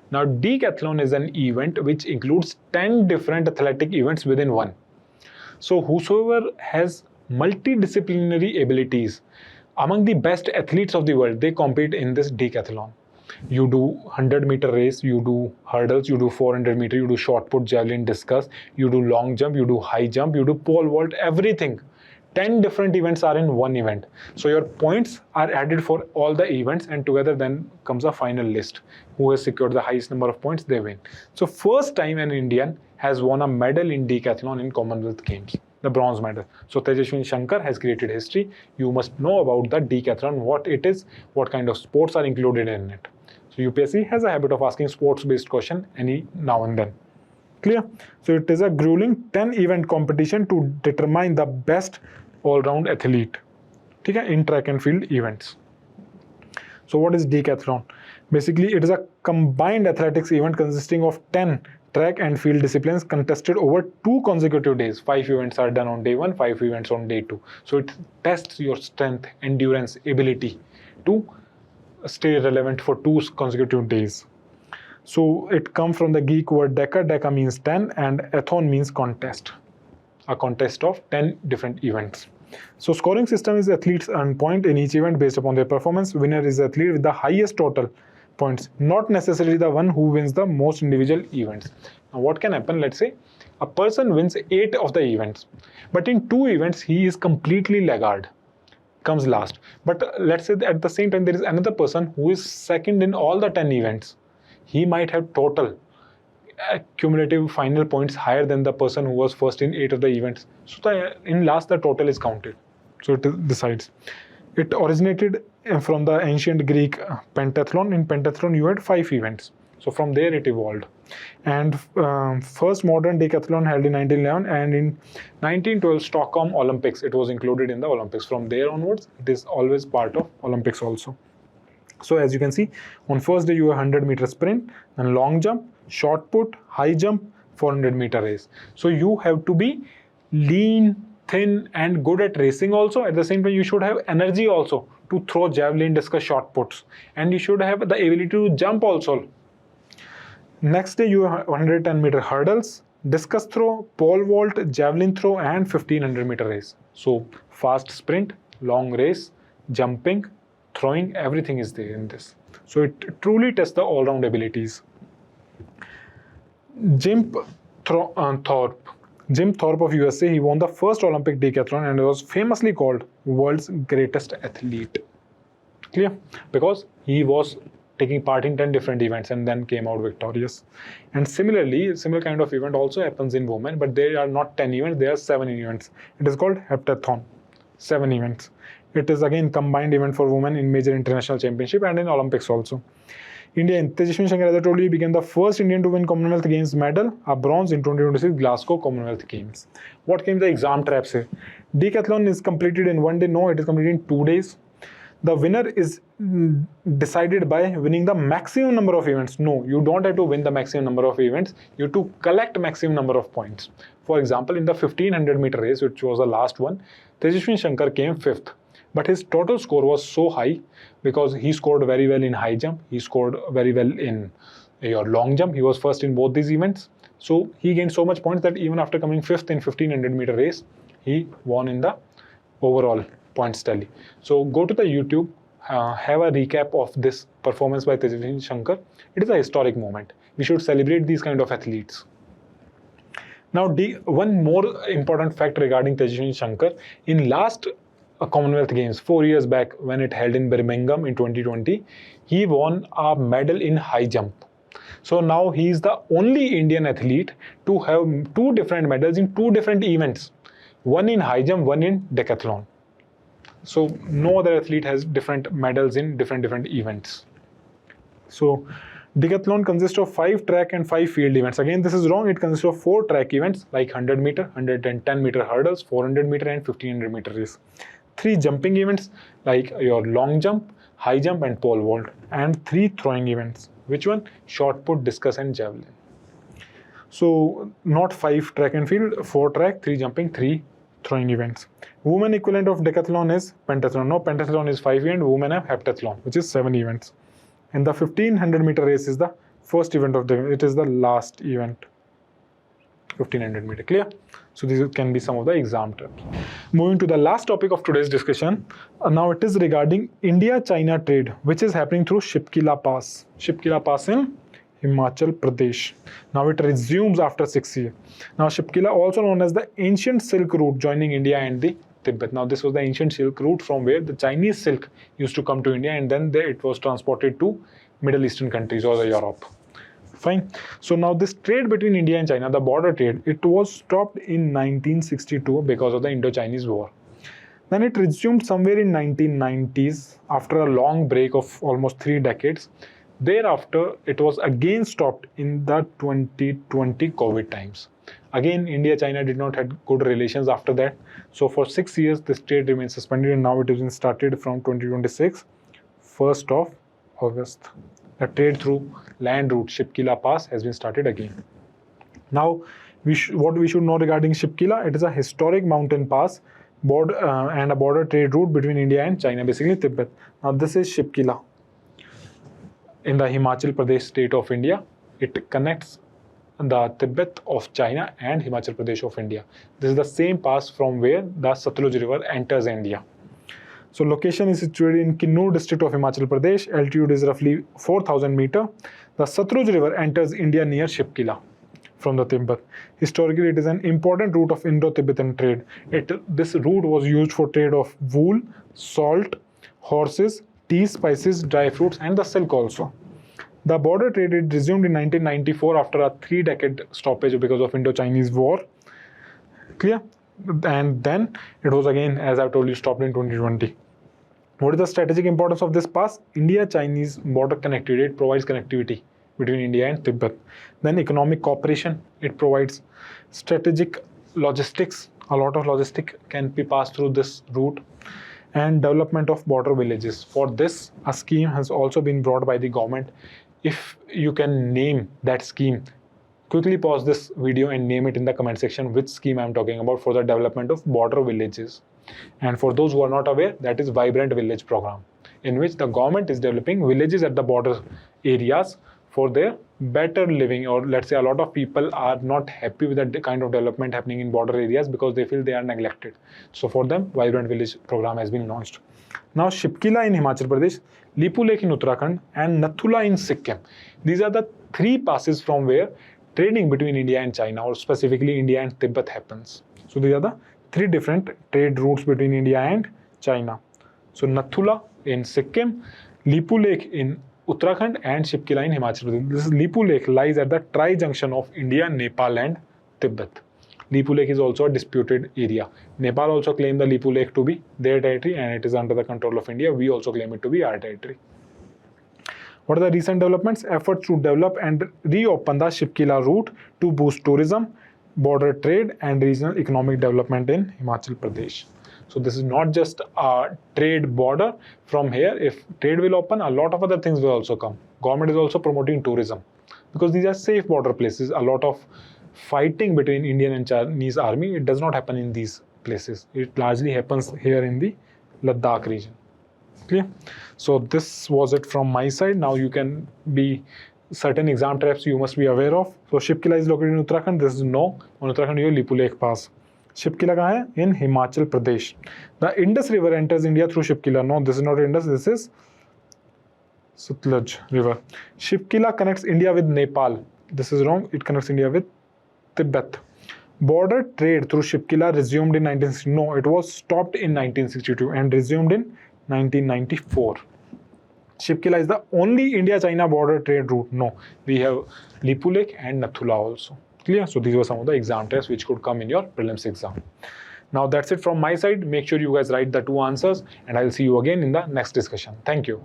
Now, Decathlon is an event which includes 10 different athletic events within one. So whosoever has multidisciplinary abilities, among the best athletes of the world, they compete in this decathlon. You do 100-meter race, you do hurdles, you do 400-meter, you do shot put, javelin, discus, you do long jump, you do high jump, you do pole vault, everything. 10 different events are in one event. So your points are added for all the events, and together then comes a final list. Who has secured the highest number of points, they win. So first time an Indian has won a medal in decathlon in Commonwealth Games, the bronze medal. So Tejaswin Shankar has created history. You must know about the decathlon, what it is, what kind of sports are included in it. So UPSC has a habit of asking sports-based question any now and then. Clear? So it is a grueling 10-event competition to determine the best all-round athlete in track and field events. So what is decathlon? Basically, it is a combined athletics event consisting of 10 track and field disciplines contested over 2 consecutive days. 5 events are done on day 1, 5 events on day 2. So it tests your strength, endurance, ability to stay relevant for 2 consecutive days. So it comes from the Greek word deca. Deca means 10 and athon means contest. A contest of 10 different events. So scoring system is athletes earn point in each event based upon their performance. Winner is the athlete with the highest total points, not necessarily the one who wins the most individual events. Now what can happen? Let's say a person wins 8 of the events, but in 2 events he is completely laggard, comes last. But let's say at the same time there is another person who is second in all the 10 events. He might have total cumulative final points higher than the person who was first in 8 of the events. So in last the total is counted. So it decides. It originated from the ancient Greek pentathlon. In pentathlon you had 5 events. So from there it evolved. And first modern decathlon held in 1911, and in 1912 Stockholm Olympics, it was included in the Olympics. From there onwards it is always part of Olympics also. So as you can see, on first day you have 100-meter sprint, then long jump, shot put, high jump, 400-meter race. So you have to be lean, thin and good at racing also. At the same time you should have energy also to throw javelin, discus, shot puts, and you should have the ability to jump also. Next day you have 110-meter hurdles, discus throw, pole vault, javelin throw and 1500-meter race. So fast sprint, long race, jumping, throwing, everything is there in this. So it truly tests the all-round abilities. Jim Thorpe of USA, he won the first Olympic decathlon and was famously called world's greatest athlete. Clear? Because he was taking part in 10 different events and then came out victorious. And similarly, similar kind of event also happens in women, but there are not 10 events, there are 7 events. It is called heptathon, 7 events. It is again combined event for women in major international championship and in Olympics also. India, in Tejaswin Shankar, as I told you, became the first Indian to win Commonwealth Games medal, a bronze in 2026 Glasgow Commonwealth Games. What came the exam traps here? Decathlon is completed in 1 day. No, it is completed in 2 days. The winner is decided by winning the maximum number of events. No, you don't have to win the maximum number of events. You have to collect maximum number of points. For example, in the 1500-meter race, which was the last one, Tejaswin Shankar came 5th. But his total score was so high because he scored very well in high jump. He scored very well in your long jump. He was first in both these events. So he gained so much points that even after coming 5th in 1500-meter race, he won in the overall points tally. So go to the YouTube, have a recap of this performance by Tejaswin Shankar. It is a historic moment. We should celebrate these kind of athletes. Now, one more important fact regarding Tejaswin Shankar. In last Commonwealth Games 4 years back, when it held in Birmingham in 2020, he won a medal in high jump. So now he is the only Indian athlete to have 2 different medals in 2 different events, one in high jump, one in decathlon. So no other athlete has different medals in different events. So decathlon consists of 5 track and 5 field events. Again, this is wrong. It consists of 4 track events like 100 meter, 110 meter hurdles, 400 meter and 1500 meter race. 3 jumping events like your long jump, high jump and pole vault, and 3 throwing events. Which one? Shot put, discus and javelin. So not 5 track and field, 4 track, 3 jumping, 3 throwing events. Women equivalent of decathlon is pentathlon. No, pentathlon is 5 events, women have heptathlon, which is 7 events. And the 1500 meter race is the first event of the, it is the last event. 1500 meter, clear? So these can be some of the exam terms. Moving to the last topic of today's discussion. Now it is regarding India-China trade, which is happening through Shipki Pass. Shipki Pass in Himachal Pradesh. Now it resumes after 6 years. Now Shipki, also known as the ancient Silk Route joining India and the Tibet. Now this was the ancient Silk Route from where the Chinese silk used to come to India, and then it was transported to Middle Eastern countries or the Europe. Fine. So now this trade between India and China, the border trade, it was stopped in 1962 because of the Indo-Chinese War. Then it resumed somewhere in 1990s after a long break of almost 3 decades. Thereafter, it was again stopped in the 2020 COVID times. Again, India-China did not have good relations after that. So for 6 years, this trade remains suspended, and now it has been started from 2026, 1st of August. The trade through land route Shipki Pass has been started again. Now, what we should know regarding Shipki, it is a historic mountain pass and a border trade route between India and China, basically Tibet. Now, this is Shipki in the Himachal Pradesh state of India. It connects the Tibet of China and Himachal Pradesh of India. This is the same pass from where the Satluj River enters India. So location is situated in Kinnoor district of Himachal Pradesh. Altitude is roughly 4,000 meter. The Satluj River enters India near Shipki from the Tibet. Historically, it is an important route of Indo-Tibetan trade. This route was used for trade of wool, salt, horses, tea, spices, dry fruits, and the silk also. The border trade resumed in 1994 after a 3-decade stoppage because of Indo-Chinese War. Clear? And then it was again, as I've told you, stopped in 2020. What is the strategic importance of this pass? India-Chinese border connectivity. It provides connectivity between India and Tibet. Then economic cooperation. It provides strategic logistics. A lot of logistics can be passed through this route. And development of border villages. For this, a scheme has also been brought by the government. If you can name that scheme, quickly pause this video and name it in the comment section which scheme I am talking about for the development of border villages. And for those who are not aware, that is Vibrant Village program, in which the government is developing villages at the border areas for their better living, or let's say a lot of people are not happy with the kind of development happening in border areas because they feel they are neglected. So for them, Vibrant Village program has been launched. Now Shipki in Himachal Pradesh, Lipu Lake in Uttarakhand, and Nathula in Sikkim. These are the 3 passes from where trading between India and China, or specifically India and Tibet, happens. So these are the 3 different trade routes between India and China. So Nathula in Sikkim, Lipu Lake in Uttarakhand, and Shipki in Himachal Pradesh. This Lipu Lake lies at the tri-junction of India, Nepal and Tibet. Lipu Lake is also a disputed area. Nepal also claimed the Lipu Lake to be their territory, and it is under the control of India. We also claim it to be our territory. What are the recent developments? Efforts to develop and reopen the Shipki route to boost tourism, border trade, and regional economic development in Himachal Pradesh. So this is not just a trade border. From here, if trade will open, a lot of other things will also come. Government is also promoting tourism because these are safe border places. A lot of fighting between Indian and Chinese army, it does not happen in these places. It largely happens here in the Ladakh region. Clear? So this was it from my side. Now you can be certain exam traps you must be aware of. So Shipki is located in Uttarakhand. This is no. On Uttarakhand, you have Lipu Lake Pass. Shipki kahan hai? In Himachal Pradesh. The Indus River enters India through Shipki. No, this is not Indus. This is Satluj River. Shipki connects India with Nepal. This is wrong. It connects India with Tibet. Border trade through Shipki resumed in 1960. No, it was stopped in 1962 and resumed in 1994. Shipkila is the only India-China border trade route. No, we have Lipu Lake and Nathula also. Clear? So these were some of the exam tests which could come in your prelims exam. Now that's it from my side. Make sure you guys write the 2 answers, and I'll see you again in the next discussion. Thank you.